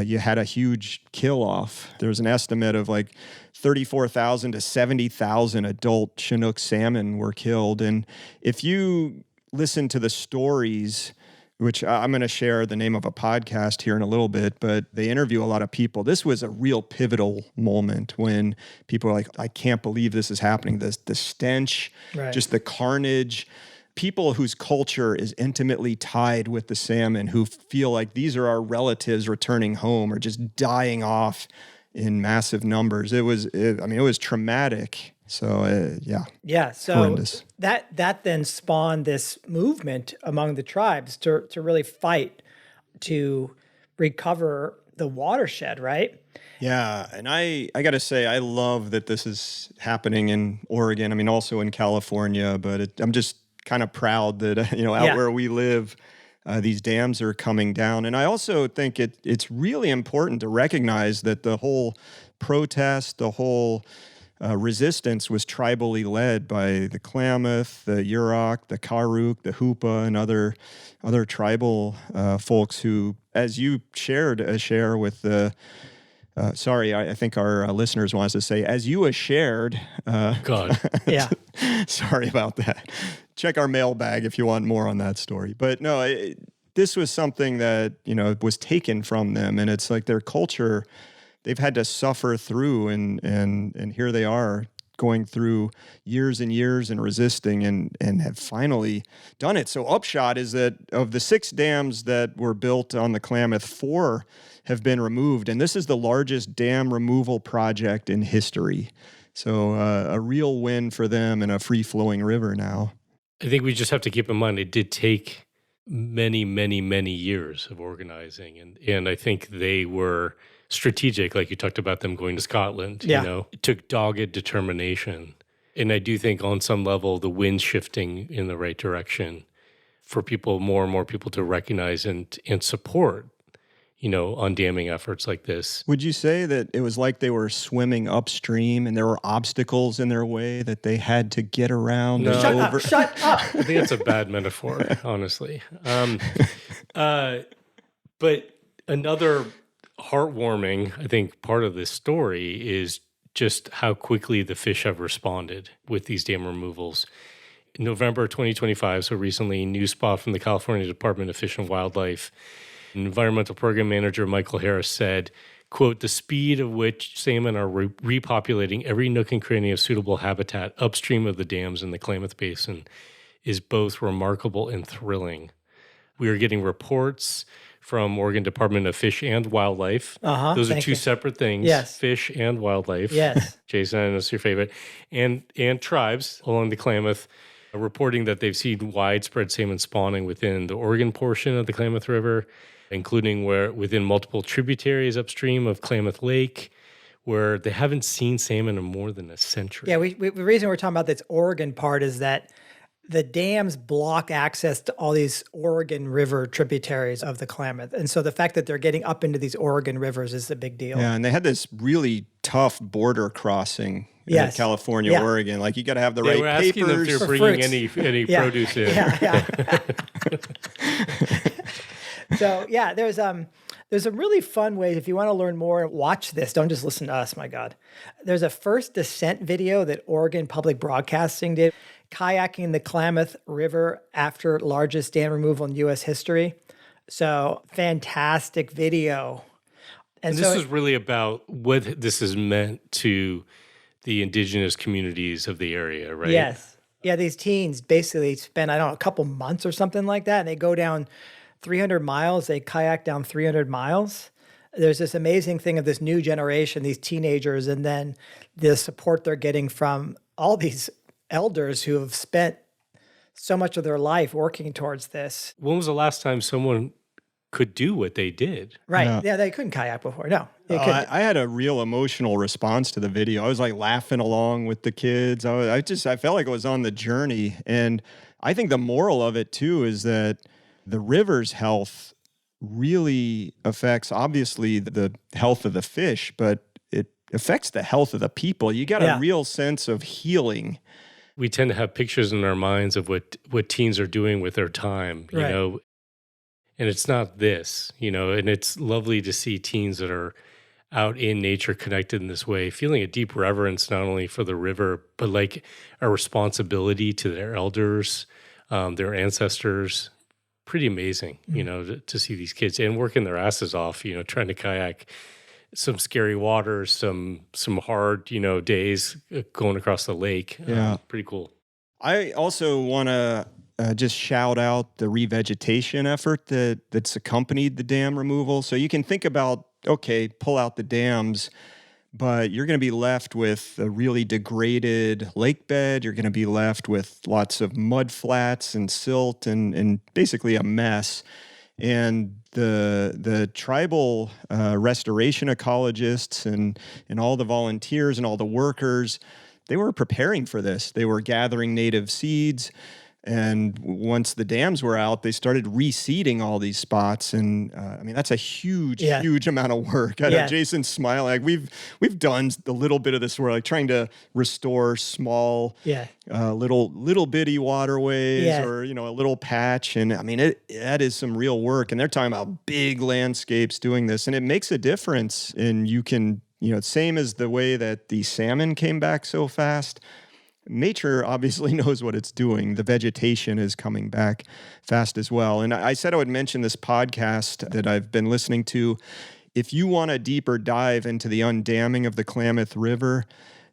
[SPEAKER 1] you had a huge kill-off. There was an estimate of like 34,000 to 70,000 adult Chinook salmon were killed. And if you listen to the stories, which I'm going to share the name of a podcast here in a little bit, but they interview a lot of people. This was a real pivotal moment when people are like, I can't believe this is happening. The stench, just the carnage. People whose culture is intimately tied with the salmon, who feel like these are our relatives returning home, or just dying off in massive numbers. It was traumatic. So so
[SPEAKER 2] horrendous. That then spawned this movement among the tribes to really fight to recover the watershed, right?
[SPEAKER 1] Yeah, and I got to say, I love that this is happening in Oregon. I mean, also in California, but I'm just kind of proud that out where we live, these dams are coming down. And I also think it's really important to recognize that the whole protest, the whole resistance was tribally led by the Klamath, the Yurok, the Karuk, the Hoopa, and other tribal folks who, as you shared a share with the I think our listeners want us to say, as you shared.
[SPEAKER 3] God.
[SPEAKER 2] Yeah.
[SPEAKER 1] Sorry about that. Check our mailbag if you want more on that story. But no, this was something that, was taken from them. And it's like their culture, they've had to suffer through. And here they are going through years and years and resisting and have finally done it. So upshot is that of the 6 dams that were built on the Klamath, 4 have been removed. And this is the largest dam removal project in history. So a real win for them and a free-flowing river now.
[SPEAKER 3] I think we just have to keep in mind it did take many, many, many years of organizing. And I think they were strategic, like you talked about them going to Scotland. It took dogged determination. And I do think on some level the wind's shifting in the right direction for people, more and more people to recognize and support undamming efforts like this. Would
[SPEAKER 1] you say that it was like they were swimming upstream and there were obstacles in their way that they had to get around?
[SPEAKER 3] No.
[SPEAKER 2] Shut up.
[SPEAKER 3] I think that's a bad metaphor, honestly. But another heartwarming, I think, part of this story is just how quickly the fish have responded with these dam removals. In November 2025, so recently, news spot from the California Department of Fish and Wildlife, Environmental Program Manager Michael Harris said, quote, the speed of which salmon are repopulating every nook and cranny of suitable habitat upstream of the dams in the Klamath Basin is both remarkable and thrilling. We are getting reports from Oregon Department of Fish and Wildlife. Those are two separate things.
[SPEAKER 2] Yes.
[SPEAKER 3] Fish and wildlife.
[SPEAKER 2] Yes.
[SPEAKER 3] Jason, I know it's your favorite. And tribes along the Klamath reporting that they've seen widespread salmon spawning within the Oregon portion of the Klamath River, including within multiple tributaries upstream of Klamath Lake, where they haven't seen salmon in more than a century.
[SPEAKER 2] Yeah, the reason we're talking about this Oregon part is that the dams block access to all these Oregon River tributaries of the Klamath. And so the fact that they're getting up into these Oregon rivers is a big deal.
[SPEAKER 1] Yeah, and they had this really tough border crossing in
[SPEAKER 2] Yes.
[SPEAKER 1] California,
[SPEAKER 2] Yeah.
[SPEAKER 1] Oregon. Like, you got to have the
[SPEAKER 3] They
[SPEAKER 1] right
[SPEAKER 3] were asking them if
[SPEAKER 1] papers.
[SPEAKER 3] they're
[SPEAKER 2] For
[SPEAKER 3] bringing
[SPEAKER 2] fruits.
[SPEAKER 3] any
[SPEAKER 2] Yeah.
[SPEAKER 3] produce in.
[SPEAKER 2] Yeah. So yeah, there's a really fun way. If you want to learn more, watch this. Don't just listen to us, my God. There's a first descent video that Oregon Public Broadcasting did, kayaking the Klamath River after largest dam removal in U.S. history. So fantastic video.
[SPEAKER 3] And this is really about what this has meant to the indigenous communities of the area, right?
[SPEAKER 2] Yes. Yeah, these teens basically spend, I don't know, a couple months or something like that. And they go down 300 miles. They kayak down 300 miles. There's this amazing thing of this new generation, these teenagers, and then the support they're getting from all these elders who have spent so much of their life working towards this.
[SPEAKER 3] When was the last time someone could do what they did?
[SPEAKER 2] Right. Yeah, they couldn't kayak before. No, they couldn't.
[SPEAKER 1] I had a real emotional response to the video. I was like laughing along with the kids. I felt like I was on the journey. And I think the moral of it too is that the river's health really affects, obviously, the health of the fish, but it affects the health of the people. You got a real sense of healing.
[SPEAKER 3] We tend to have pictures in our minds of what teens are doing with their time, you know, and it's not this, you know, and it's lovely to see teens that are out in nature connected in this way, feeling a deep reverence, not only for the river, but like a responsibility to their elders, their ancestors. Pretty amazing, you know, to see these kids and working their asses off, you know, trying to kayak some scary waters, some hard, you know, days going across the lake.
[SPEAKER 1] Yeah.
[SPEAKER 3] Pretty cool.
[SPEAKER 1] I also want to just shout out the revegetation effort that's accompanied the dam removal. So you can think about, okay, pull out the dams, but you're going to be left with a really degraded lake bed. You're going to be left with lots of mud flats and silt and basically a mess. And the tribal restoration ecologists and all the volunteers and all the workers, they were preparing for this. They were gathering native seeds. And once the dams were out, they started reseeding all these spots. And I mean, that's a huge amount of work. I know Jason's smiling. Like we've done a little bit of this work, like trying to restore small, little bitty waterways or, you know, a little patch. And I mean, that is some real work. And they're talking about big landscapes doing this. And it makes a difference. And you can, you know, same as the way that the salmon came back so fast. Nature obviously knows what it's doing. The vegetation is coming back fast as well. And I said I would mention this podcast that I've been listening to. If you want a deeper dive into the undamming of the Klamath River,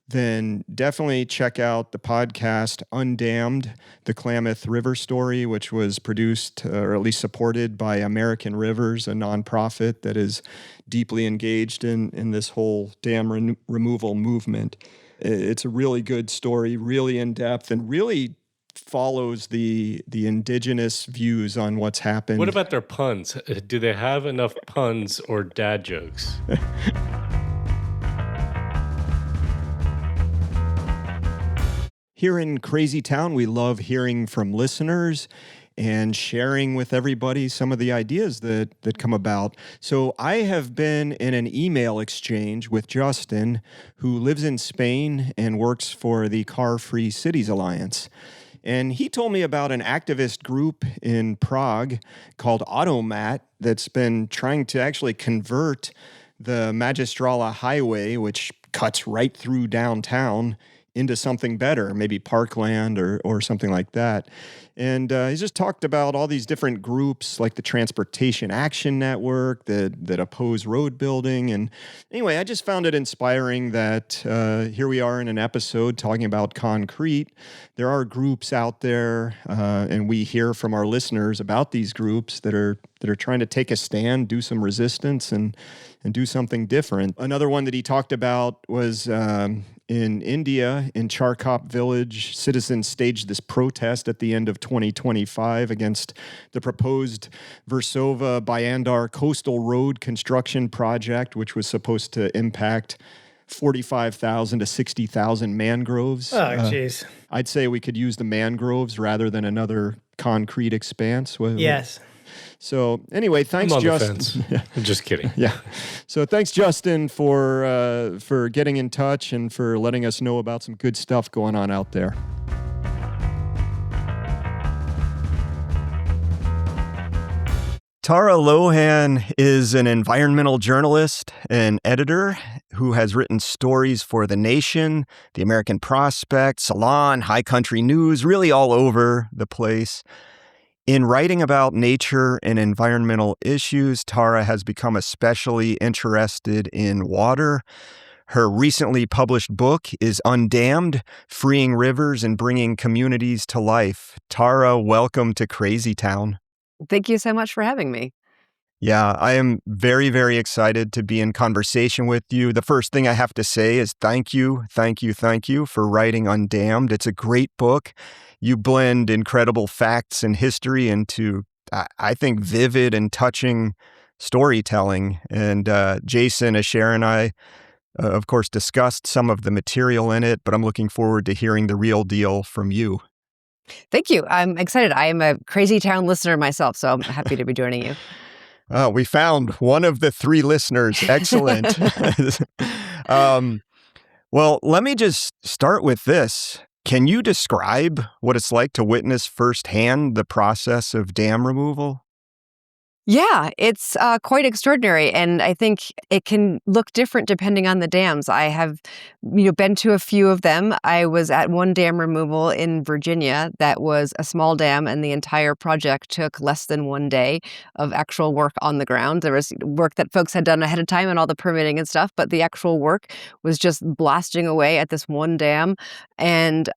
[SPEAKER 1] then definitely check out the podcast Undammed, the Klamath River Story, which was produced or at least supported by American Rivers, a nonprofit that is deeply engaged in this whole dam removal movement. It's a really good story, really in-depth, and really follows the indigenous views on what's happened.
[SPEAKER 3] What about their puns? Do they have enough puns or dad jokes?
[SPEAKER 1] Here in Crazy Town, we love hearing from listeners and sharing with everybody some of the ideas that come about. So I have been in an email exchange with Justin, who lives in Spain and works for the Car-Free Cities Alliance. And he told me about an activist group in Prague called Undammed that's been trying to actually convert the Magistrala highway, which cuts right through downtown, into something better, maybe parkland or something like that. And he's just talked about all these different groups like the Transportation Action Network that oppose road building. And anyway, I just found it inspiring that here we are in an episode talking about concrete. There are groups out there, and we hear from our listeners about these groups that are trying to take a stand, do some resistance, and do something different. Another one that he talked about was in India, in Charkop village, citizens staged this protest at the end of 2025 against the proposed Versova-Bayandar coastal road construction project, which was supposed to impact 45,000 to 60,000 mangroves.
[SPEAKER 2] Oh, jeez.
[SPEAKER 1] I'd say we could use the mangroves rather than another concrete expanse.
[SPEAKER 2] Yes.
[SPEAKER 1] So anyway, thanks,
[SPEAKER 3] I'm on
[SPEAKER 1] Justin.
[SPEAKER 3] the fence. I'm just kidding.
[SPEAKER 1] Yeah. So thanks, Justin, for getting in touch and for letting us know about some good stuff going on out there. Tara Lohan is an environmental journalist and editor who has written stories for The Nation, The American Prospect, Salon, High Country News, really all over the place. In writing about nature and environmental issues, Tara has become especially interested in water. Her recently published book is Undammed, Freeing Rivers and Bringing Communities to Life. Tara, welcome to Crazy Town.
[SPEAKER 4] Thank you so much for having me.
[SPEAKER 1] Yeah, I am very, very excited to be in conversation with you. The first thing I have to say is thank you for writing Undammed. It's a great book. You blend incredible facts and history into, I think, vivid and touching storytelling. And Jason, Asher, and I, of course, discussed some of the material in it, but I'm looking forward to hearing the real deal from you.
[SPEAKER 4] Thank you. I'm excited. I am a Crazy Town listener myself, so I'm happy to be joining you.
[SPEAKER 1] We found one of the 3 listeners. Excellent. Well, let me just start with this. Can you describe what it's like to witness firsthand the process of dam removal?
[SPEAKER 4] Yeah, it's quite extraordinary, and I think it can look different depending on the dams. I have, been to a few of them. I was at one dam removal in Virginia that was a small dam, and the entire project took less than 1 day of actual work on the ground. There was work that folks had done ahead of time and all the permitting and stuff, but the actual work was just blasting away at this one dam, and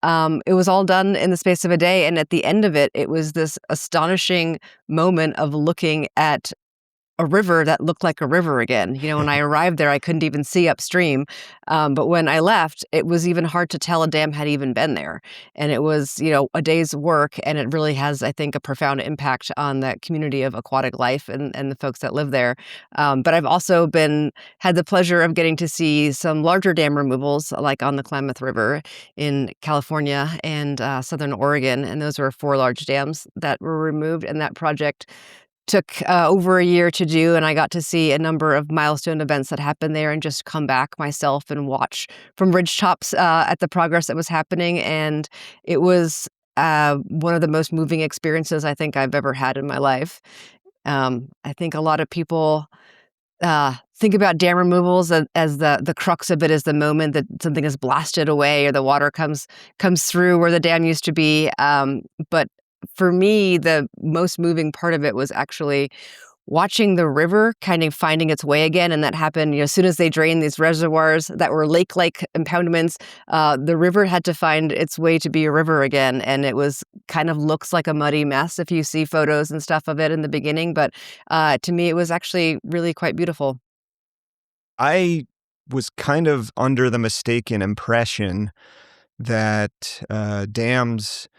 [SPEAKER 4] it was all done in the space of a day. And at the end of it, it was this astonishing moment of looking at a river that looked like a river again. When I arrived there, I couldn't even see upstream. But when I left, it was even hard to tell a dam had even been there. And it was, a day's work. And it really has, I think, a profound impact on that community of aquatic life and the folks that live there. But I've also had the pleasure of getting to see some larger dam removals, like on the Klamath River in California and Southern Oregon. And those were 4 large dams that were removed. And that project took over a year to do, and I got to see a number of milestone events that happened there and just come back myself and watch from ridgetops at the progress that was happening. And it was one of the most moving experiences I think I've ever had in my life. I think a lot of people think about dam removals as the crux of it is the moment that something is blasted away or the water comes through where the dam used to be. But for me, the most moving part of it was actually watching the river kind of finding its way again. And that happened, as soon as they drained these reservoirs that were lake-like impoundments, the river had to find its way to be a river again. And it was kind of looks like a muddy mess if you see photos and stuff of it in the beginning. But to me, it was actually really quite beautiful.
[SPEAKER 1] I was kind of under the mistaken impression that dams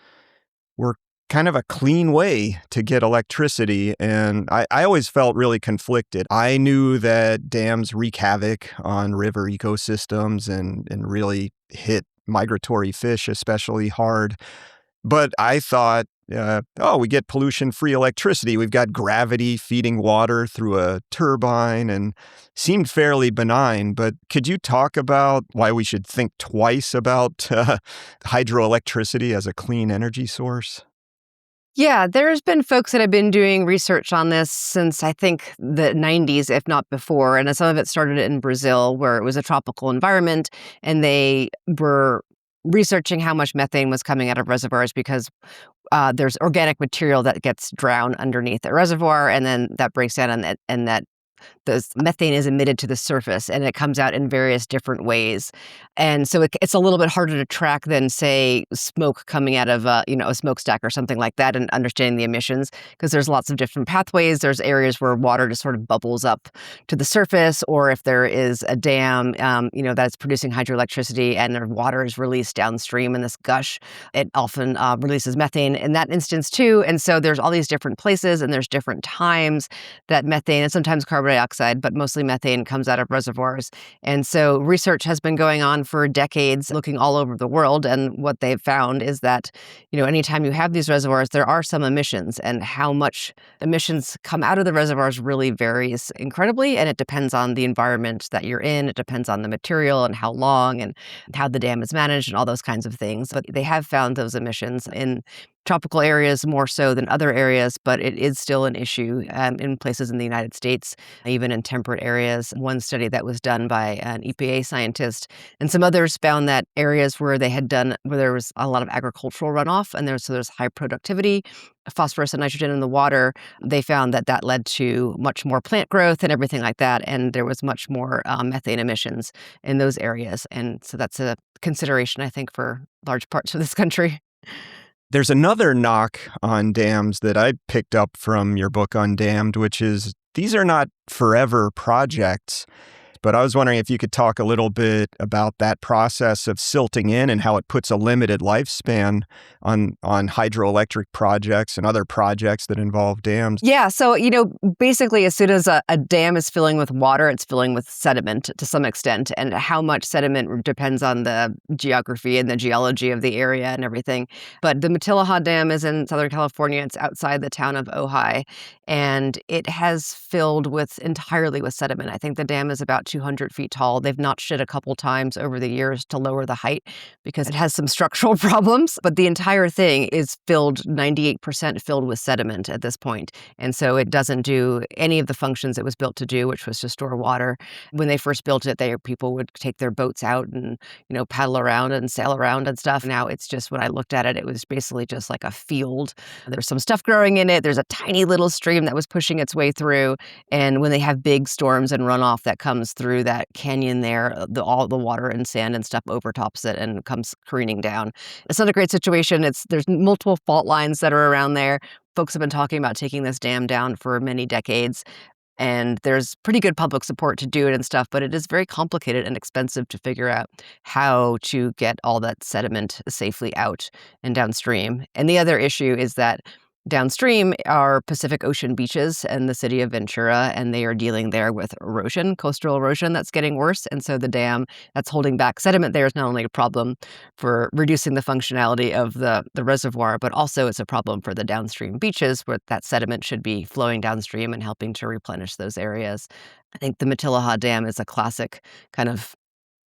[SPEAKER 1] were kind of a clean way to get electricity. And I always felt really conflicted. I knew that dams wreak havoc on river ecosystems and really hit migratory fish especially hard. But I thought, we get pollution-free electricity. We've got gravity feeding water through a turbine and seemed fairly benign. But could you talk about why we should think twice about hydroelectricity as a clean energy source?
[SPEAKER 4] Yeah, there's been folks that have been doing research on this since I think the 90s, if not before. And some of it started in Brazil, where it was a tropical environment, and they were researching how much methane was coming out of reservoirs because there's organic material that gets drowned underneath the reservoir, and then that breaks down, and that the methane is emitted to the surface, and it comes out in various different ways. And so it's a little bit harder to track than, say, smoke coming out of a smokestack or something like that, and understanding the emissions, because there's lots of different pathways. There's areas where water just sort of bubbles up to the surface, or if there is a dam, that's producing hydroelectricity and the water is released downstream in this gush, it often releases methane in that instance too. And so there's all these different places, and there's different times that methane and sometimes carbon dioxide, but mostly methane comes out of reservoirs. And so research has been going on for decades, looking all over the world. And what they've found is that, anytime you have these reservoirs, there are some emissions, and how much emissions come out of the reservoirs really varies incredibly. And it depends on the environment that you're in. It depends on the material and how long and how the dam is managed and all those kinds of things. But they have found those emissions in tropical areas more so than other areas, but it is still an issue in places in the United States, even in temperate areas. One study that was done by an EPA scientist and some others found that areas where there was a lot of agricultural runoff and there's high productivity, phosphorus and nitrogen in the water, they found that led to much more plant growth and everything like that, and there was much more methane emissions in those areas. And so that's a consideration, I think, for large parts of this country.
[SPEAKER 1] There's another knock on dams that I picked up from your book Undammed, which is these are not forever projects. But I was wondering if you could talk a little bit about that process of silting in and how it puts a limited lifespan on hydroelectric projects and other projects that involve dams.
[SPEAKER 4] Yeah. So, basically, as soon as a dam is filling with water, it's filling with sediment to some extent. And how much sediment depends on the geography and the geology of the area and everything. But the Matilaha Dam is in Southern California. It's outside the town of Ojai. And it has filled entirely with sediment. I think the dam is about 200 feet tall. They've notched it a couple times over the years to lower the height because it has some structural problems. But the entire thing is 98% filled with sediment at this point. And so it doesn't do any of the functions it was built to do, which was to store water. When they first built it, people would take their boats out and, paddle around and sail around and stuff. Now it's just, when I looked at it, it was basically just like a field. There's some stuff growing in it. There's a tiny little stream that was pushing its way through. And when they have big storms and runoff that comes through that canyon there, all the water and sand and stuff overtops it and comes careening down. It's not a great situation. There's multiple fault lines that are around there. Folks have been talking about taking this dam down for many decades. And there's pretty good public support to do it and stuff, but it is very complicated and expensive to figure out how to get all that sediment safely out and downstream. And the other issue is that downstream are Pacific Ocean beaches and the city of Ventura, and they are dealing there with erosion, coastal erosion that's getting worse. And so the dam that's holding back sediment there is not only a problem for reducing the functionality of the reservoir, but also it's a problem for the downstream beaches where that sediment should be flowing downstream and helping to replenish those areas. I think the Matilaha Dam is a classic kind of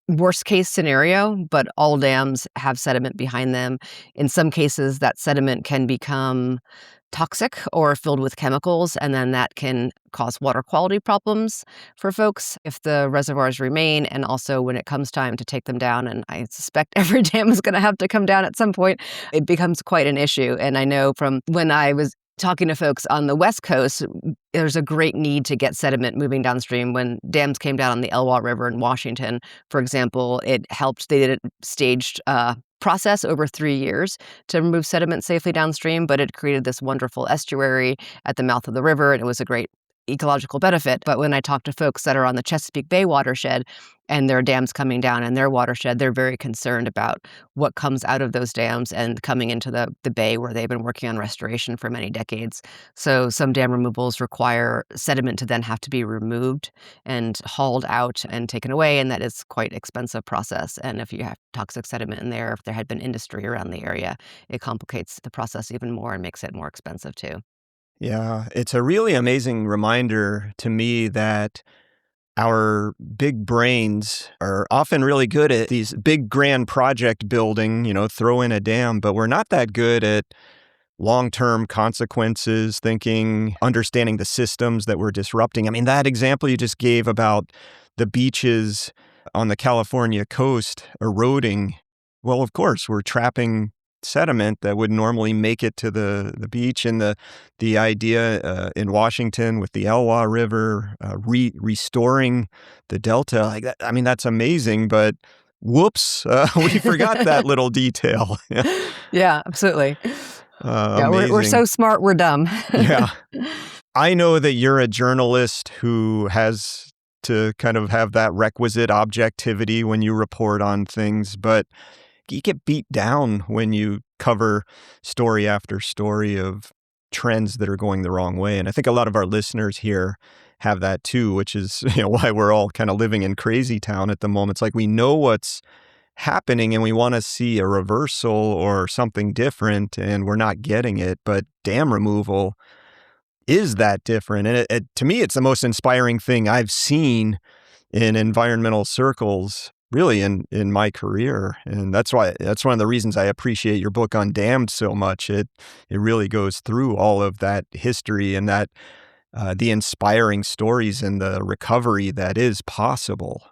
[SPEAKER 4] worst case scenario, but all dams have sediment behind them. In some cases, that sediment can become toxic or filled with chemicals, and then that can cause water quality problems for folks if the reservoirs remain. And also when it comes time to take them down, and I suspect every dam is going to have to come down at some point, it becomes quite an issue. And I know from when I was talking to folks on the West Coast, there's a great need to get sediment moving downstream. When dams came down on the Elwha River in Washington, for example, they did a staged process over 3 years to remove sediment safely downstream, but it created this wonderful estuary at the mouth of the river, and it was a great ecological benefit. But when I talk to folks that are on the Chesapeake Bay watershed and there are dams coming down in their watershed, they're very concerned about what comes out of those dams and coming into the bay where they've been working on restoration for many decades. So some dam removals require sediment to then have to be removed and hauled out and taken away, and that is quite expensive process. And if you have toxic sediment in there, if there had been industry around the area, it complicates the process even more and makes it more expensive too.
[SPEAKER 1] Yeah, it's a really amazing reminder to me that our big brains are often really good at these big grand project building, throw in a dam, but we're not that good at long-term consequences, thinking, understanding the systems that we're disrupting. I mean, that example you just gave about the beaches on the California coast eroding, well, of course, we're trapping sediment that would normally make it to the beach. And the idea in Washington with the Elwha River restoring the delta, like that, I mean, that's amazing, but whoops, we forgot that little detail.
[SPEAKER 4] Yeah, absolutely. We're so smart, we're dumb.
[SPEAKER 1] Yeah. I know that you're a journalist who has to kind of have that requisite objectivity when you report on things, but you get beat down when you cover story after story of trends that are going the wrong way. And I think a lot of our listeners here have that too, which is why we're all kind of living in crazy town at the moment. It's like we know what's happening and we want to see a reversal or something different, and we're not getting it. But dam removal is that different, and to me, it's the most inspiring thing I've seen in environmental circles, really in my career. And that's one of the reasons I appreciate your book Undammed so much. It really goes through all of that history and that the inspiring stories and the recovery that is possible.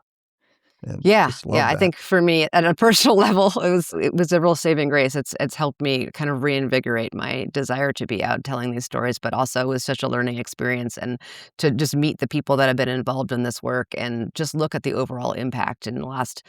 [SPEAKER 1] And
[SPEAKER 4] Yeah,
[SPEAKER 1] just
[SPEAKER 4] yeah.
[SPEAKER 1] love
[SPEAKER 4] I
[SPEAKER 1] that.
[SPEAKER 4] think for me, at a personal level, it was a real saving grace. It's helped me kind of reinvigorate my desire to be out telling these stories, but also it was such a learning experience, and to just meet the people that have been involved in this work and just look at the overall impact. In the last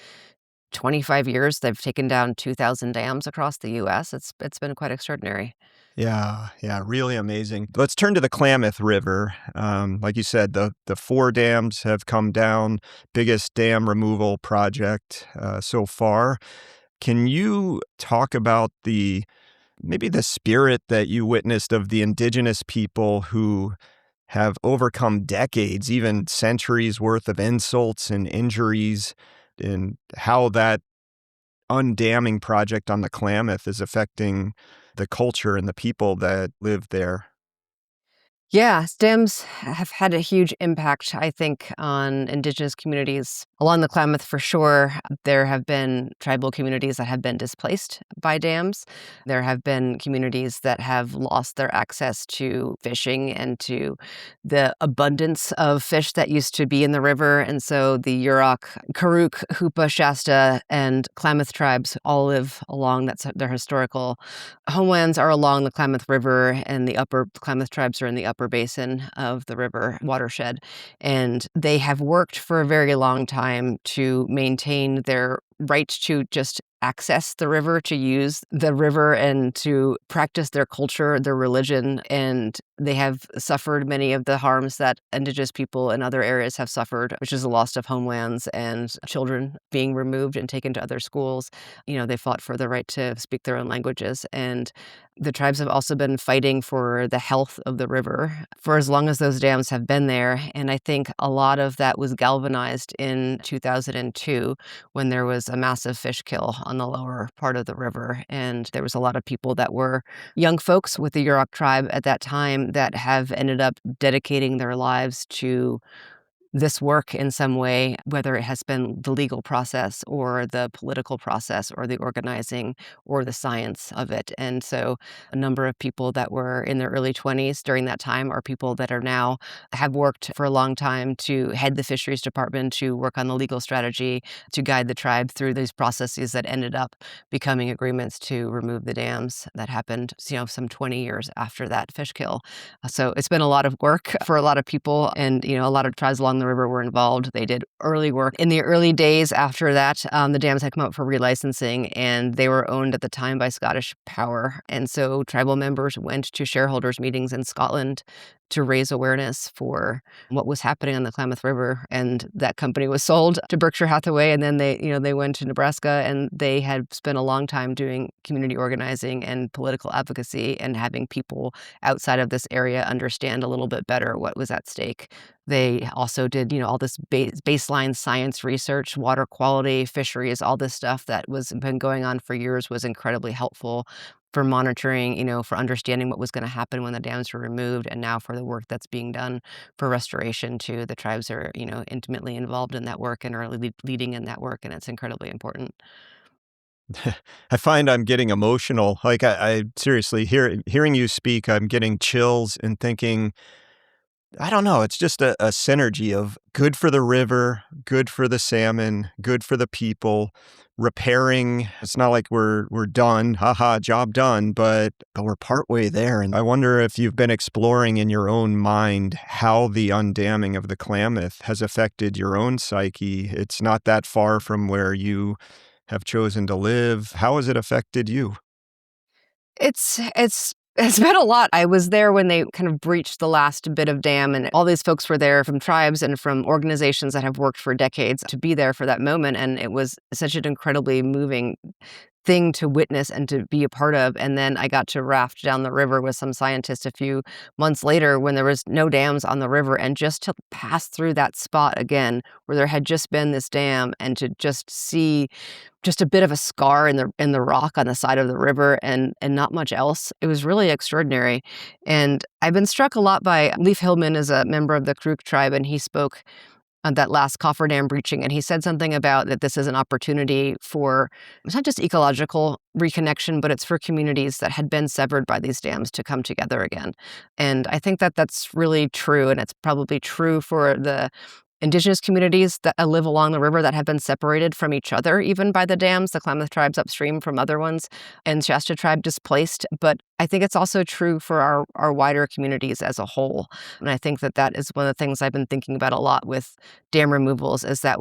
[SPEAKER 4] 25 years, they've taken down 2,000 dams across the U.S. It's been quite extraordinary.
[SPEAKER 1] Yeah, really amazing. Let's turn to the Klamath River. Like you said, the 4 dams have come down, biggest dam removal project so far. Can you talk about maybe the spirit that you witnessed of the indigenous people who have overcome decades, even centuries worth of insults and injuries, and how that undamming project on the Klamath is affecting the culture and the people that live there?
[SPEAKER 4] Yeah, stems have had a huge impact, I think, on Indigenous communities along the Klamath for sure. There have been tribal communities that have been displaced by dams. There have been communities that have lost their access to fishing and to the abundance of fish that used to be in the river. And so the Yurok, Karuk, Hoopa, Shasta, and Klamath tribes all live along their historical homelands are along the Klamath River, and the upper Klamath tribes are in the upper basin of the river watershed. And they have worked for a very long time to maintain their right to just access the river, to use the river, and to practice their culture, their religion. And they have suffered many of the harms that Indigenous people in other areas have suffered, which is the loss of homelands and children being removed and taken to other schools. They fought for the right to speak their own languages. And the tribes have also been fighting for the health of the river for as long as those dams have been there. And I think a lot of that was galvanized in 2002 when there was a massive fish kill on the lower part of the river. And there was a lot of people that were young folks with the Yurok tribe at that time that have ended up dedicating their lives to this work in some way, whether it has been the legal process or the political process or the organizing or the science of it. And so a number of people that were in their early 20s during that time are people that are now have worked for a long time to head the fisheries department, to work on the legal strategy, to guide the tribe through these processes that ended up becoming agreements to remove the dams that happened, some 20 years after that fish kill. So it's been a lot of work for a lot of people, and a lot of tribes along the river were involved. They did early work. In the early days after that, the dams had come up for relicensing, and they were owned at the time by Scottish Power. And so tribal members went to shareholders meetings in Scotland to raise awareness for what was happening on the Klamath River. And that company was sold to Berkshire Hathaway, and then they went to Nebraska, and they had spent a long time doing community organizing and political advocacy and having people outside of this area understand a little bit better what was at stake. They also did, all this baseline science research, water quality, fisheries, all this stuff that was been going on for years was incredibly helpful for monitoring, for understanding what was going to happen when the dams were removed, and now for the work that's being done for restoration too. The tribes are, intimately involved in that work and are leading in that work, and it's incredibly important.
[SPEAKER 1] I find I'm getting emotional. Like I seriously hearing you speak, I'm getting chills and thinking, I don't know, it's just a synergy of good for the river, good for the salmon, good for the people, repairing. It's not like we're done, haha, job done, but we're partway there. And I wonder if you've been exploring in your own mind how the undamming of the Klamath has affected your own psyche. It's not that far from where you have chosen to live. How has it affected you?
[SPEAKER 4] It's been a lot. I was there when they kind of breached the last bit of dam, and all these folks were there from tribes and from organizations that have worked for decades to be there for that moment. And it was such an incredibly moving thing to witness and to be a part of. And then I got to raft down the river with some scientists a few months later when there was no dams on the river, and just to pass through that spot again where there had just been this dam and to just see just a bit of a scar in the rock on the side of the river and not much else. It was really extraordinary. And I've been struck a lot by Leif Hillman is a member of the Karuk tribe, and he spoke on that last cofferdam breaching, and he said something about that this is an opportunity for, it's not just ecological reconnection, but it's for communities that had been severed by these dams to come together again. And I think that that's really true, and it's probably true for the indigenous communities that live along the river that have been separated from each other, even by the dams, the Klamath tribes upstream from other ones, and Shasta tribe displaced. But I think it's also true for our wider communities as a whole. And I think that that is one of the things I've been thinking about a lot with dam removals, is that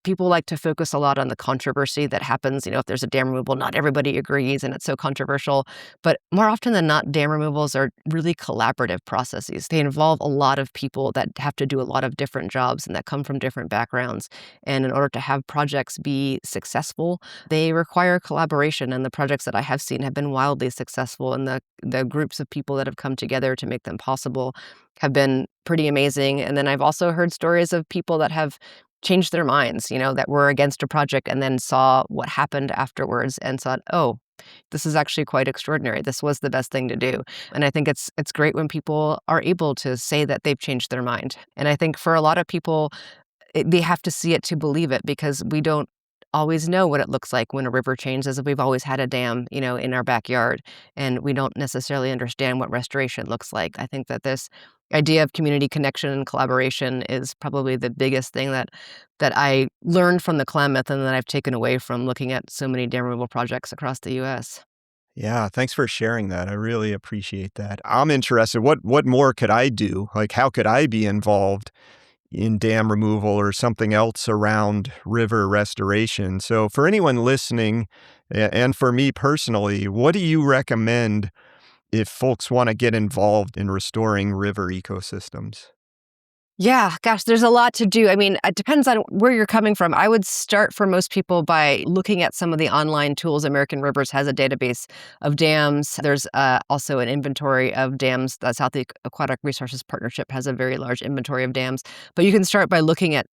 [SPEAKER 4] people like to focus a lot on the controversy that happens. If there's a dam removal, not everybody agrees and it's so controversial. But more often than not, dam removals are really collaborative processes. They involve a lot of people that have to do a lot of different jobs and that come from different backgrounds. And in order to have projects be successful, they require collaboration. And the projects that I have seen have been wildly successful. And the groups of people that have come together to make them possible have been pretty amazing. And then I've also heard stories of people that have changed their minds, that were against a project and then saw what happened afterwards and thought, oh, this is actually quite extraordinary. This was the best thing to do. And I think it's great when people are able to say that they've changed their mind. And I think for a lot of people, they have to see it to believe it, because we don't always know what it looks like when a river changes. We've always had a dam, in our backyard, and we don't necessarily understand what restoration looks like. I think that this idea of community connection and collaboration is probably the biggest thing that I learned from the Klamath and that I've taken away from looking at so many dam removal projects across the U.S.
[SPEAKER 1] Yeah, thanks for sharing that. I really appreciate that. I'm interested. What more could I do? Like, how could I be involved in dam removal or something else around river restoration? So for anyone listening, and for me personally, what do you recommend if folks want to get involved in restoring river ecosystems?
[SPEAKER 4] Yeah, gosh, there's a lot to do. I mean, it depends on where you're coming from. I would start for most people by looking at some of the online tools. American Rivers has a database of dams. There's also an inventory of dams. The South Aquatic Resources Partnership has a very large inventory of dams. But you can start by looking at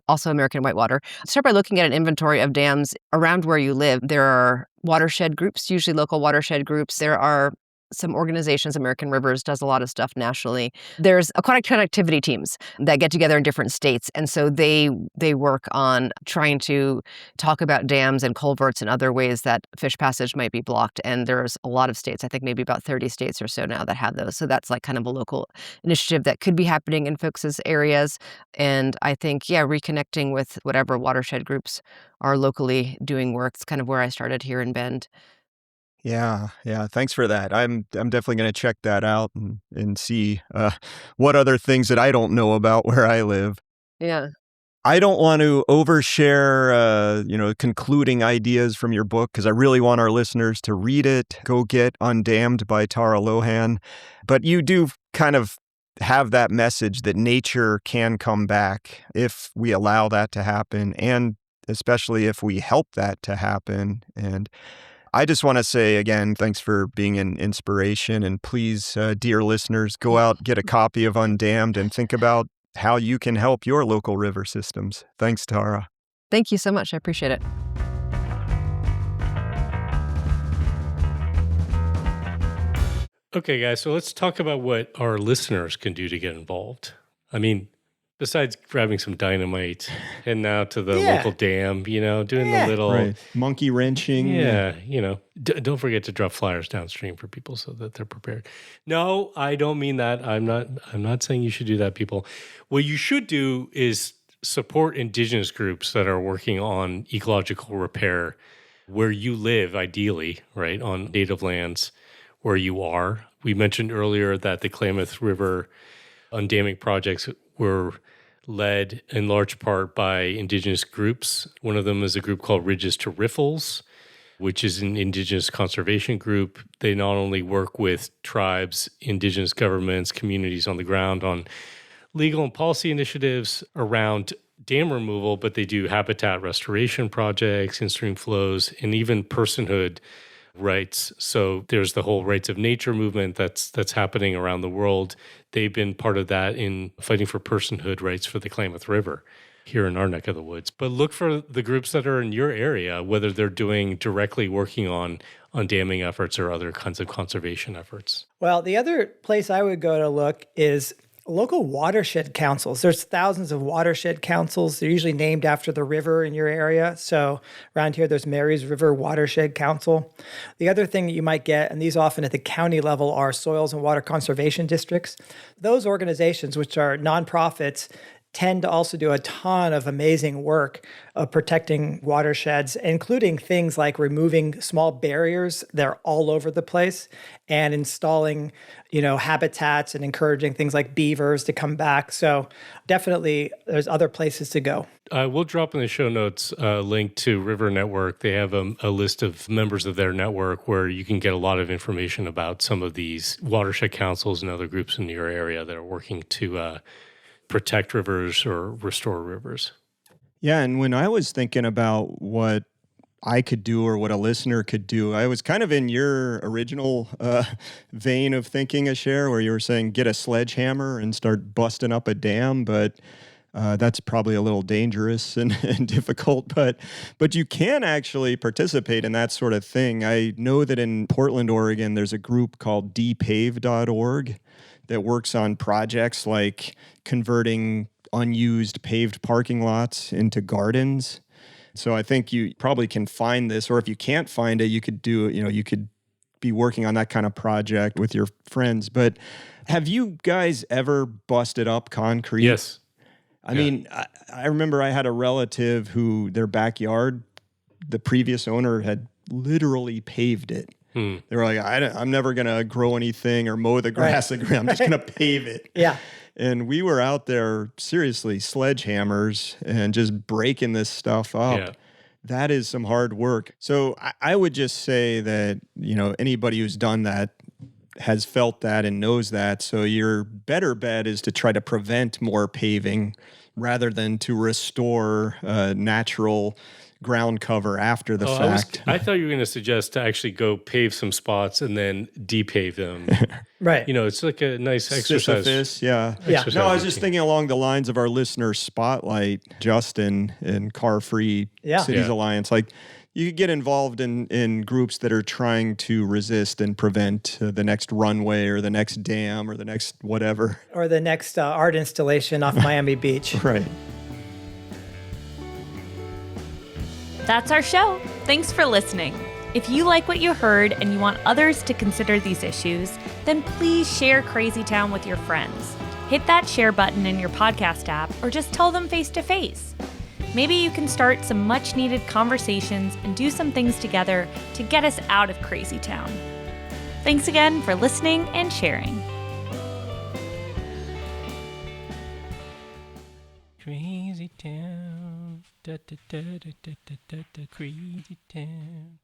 [SPEAKER 4] also American Whitewater. Start by looking at an inventory of dams around where you live. There are watershed groups, usually local watershed groups. There are some organizations. American Rivers does a lot of stuff nationally. There's aquatic connectivity teams that get together in different states. And so they work on trying to talk about dams and culverts and other ways that fish passage might be blocked. And there's a lot of states, I think maybe about 30 states or so now that have those. So that's like kind of a local initiative that could be happening in folks' areas. And I think, reconnecting with whatever watershed groups are locally doing work. It's kind of where I started here in Bend.
[SPEAKER 1] Yeah. Thanks for that. I'm definitely going to check that out and see what other things that I don't know about where I live.
[SPEAKER 4] Yeah.
[SPEAKER 1] I don't want to overshare, concluding ideas from your book, because I really want our listeners to read it. Go get Undammed by Tara Lohan. But you do kind of have that message that nature can come back if we allow that to happen, and especially if we help that to happen. And I just want to say again, thanks for being an inspiration. And please, dear listeners, go out, get a copy of Undammed, and think about how you can help your local river systems. Thanks, Tara.
[SPEAKER 4] Thank you so much. I appreciate it.
[SPEAKER 3] Okay, guys, so let's talk about what our listeners can do to get involved. I mean, besides grabbing some dynamite, heading out to the local dam, doing the little
[SPEAKER 1] monkey wrenching.
[SPEAKER 3] Yeah, don't forget to drop flyers downstream for people so that they're prepared. No, I don't mean that. I'm not saying you should do that, people. What you should do is support indigenous groups that are working on ecological repair where you live, ideally, right, on native lands where you are. We mentioned earlier that the Klamath River undamming projects were led in large part by indigenous groups. One of them is a group called Ridges to Riffles, which is an indigenous conservation group. They not only work with tribes, indigenous governments, communities on the ground on legal and policy initiatives around dam removal, but they do habitat restoration projects, in-stream flows, and even personhood rights. So there's the whole rights of nature movement that's happening around the world. They've been part of that in fighting for personhood rights for the Klamath River here in our neck of the woods. But look for the groups that are in your area, whether they're doing directly working on damming efforts or other kinds of conservation efforts.
[SPEAKER 2] Well, the other place I would go to look is local watershed councils. There's thousands of watershed councils. They're usually named after the river in your area. So around here, there's Mary's River Watershed Council. The other thing that you might get, and these often at the county level, are soils and water conservation districts. Those organizations, which are nonprofits, tend to also do a ton of amazing work of protecting watersheds, including things like removing small barriers that are all over the place and installing, habitats and encouraging things like beavers to come back. So definitely there's other places to go.
[SPEAKER 3] We'll drop in the show notes a link to River Network. They have a list of members of their network where you can get a lot of information about some of these watershed councils and other groups in your area that are working to protect rivers or restore rivers.
[SPEAKER 1] Yeah, and when I was thinking about what I could do or what a listener could do, I was kind of in your original vein of thinking, Asher, where you were saying get a sledgehammer and start busting up a dam, but that's probably a little dangerous and difficult, but you can actually participate in that sort of thing. I know that in Portland, Oregon, there's a group called dpave.org that works on projects like converting unused paved parking lots into gardens. So I think you probably can find this, or if you can't find it, you could do it. You could be working on that kind of project with your friends. But have you guys ever busted up concrete?
[SPEAKER 3] Yes.
[SPEAKER 1] I mean, I remember I had a relative who their backyard, the previous owner had literally paved it. They were like, I'm never going to grow anything or mow the grass again. I'm just going to pave it.
[SPEAKER 2] Yeah.
[SPEAKER 1] And we were out there, seriously, sledgehammers and just breaking this stuff up.
[SPEAKER 3] Yeah.
[SPEAKER 1] That is some hard work. So I would just say that, anybody who's done that has felt that and knows that. So your better bet is to try to prevent more paving rather than to restore natural ground cover after the fact.
[SPEAKER 3] I thought you were going to suggest to actually go pave some spots and then depave them.
[SPEAKER 2] Right.
[SPEAKER 3] It's like a nice exercise.
[SPEAKER 1] Sisyphus, yeah.
[SPEAKER 3] Exercise
[SPEAKER 1] No, I was just
[SPEAKER 3] routine.
[SPEAKER 1] thinking along the lines of our listener spotlight, Justin, and Car Free Cities Alliance. Like, you could get involved in groups that are trying to resist and prevent the next runway or the next dam or the next whatever.
[SPEAKER 2] Or the next art installation off Miami Beach.
[SPEAKER 1] Right.
[SPEAKER 5] That's our show. Thanks for listening. If you like what you heard and you want others to consider these issues, then please share Crazy Town with your friends. Hit that share button in your podcast app or just tell them face to face. Maybe you can start some much needed conversations and do some things together to get us out of Crazy Town. Thanks again for listening and sharing.
[SPEAKER 3] Crazy Town. Da, da, da, da, da, da, da, crazy town.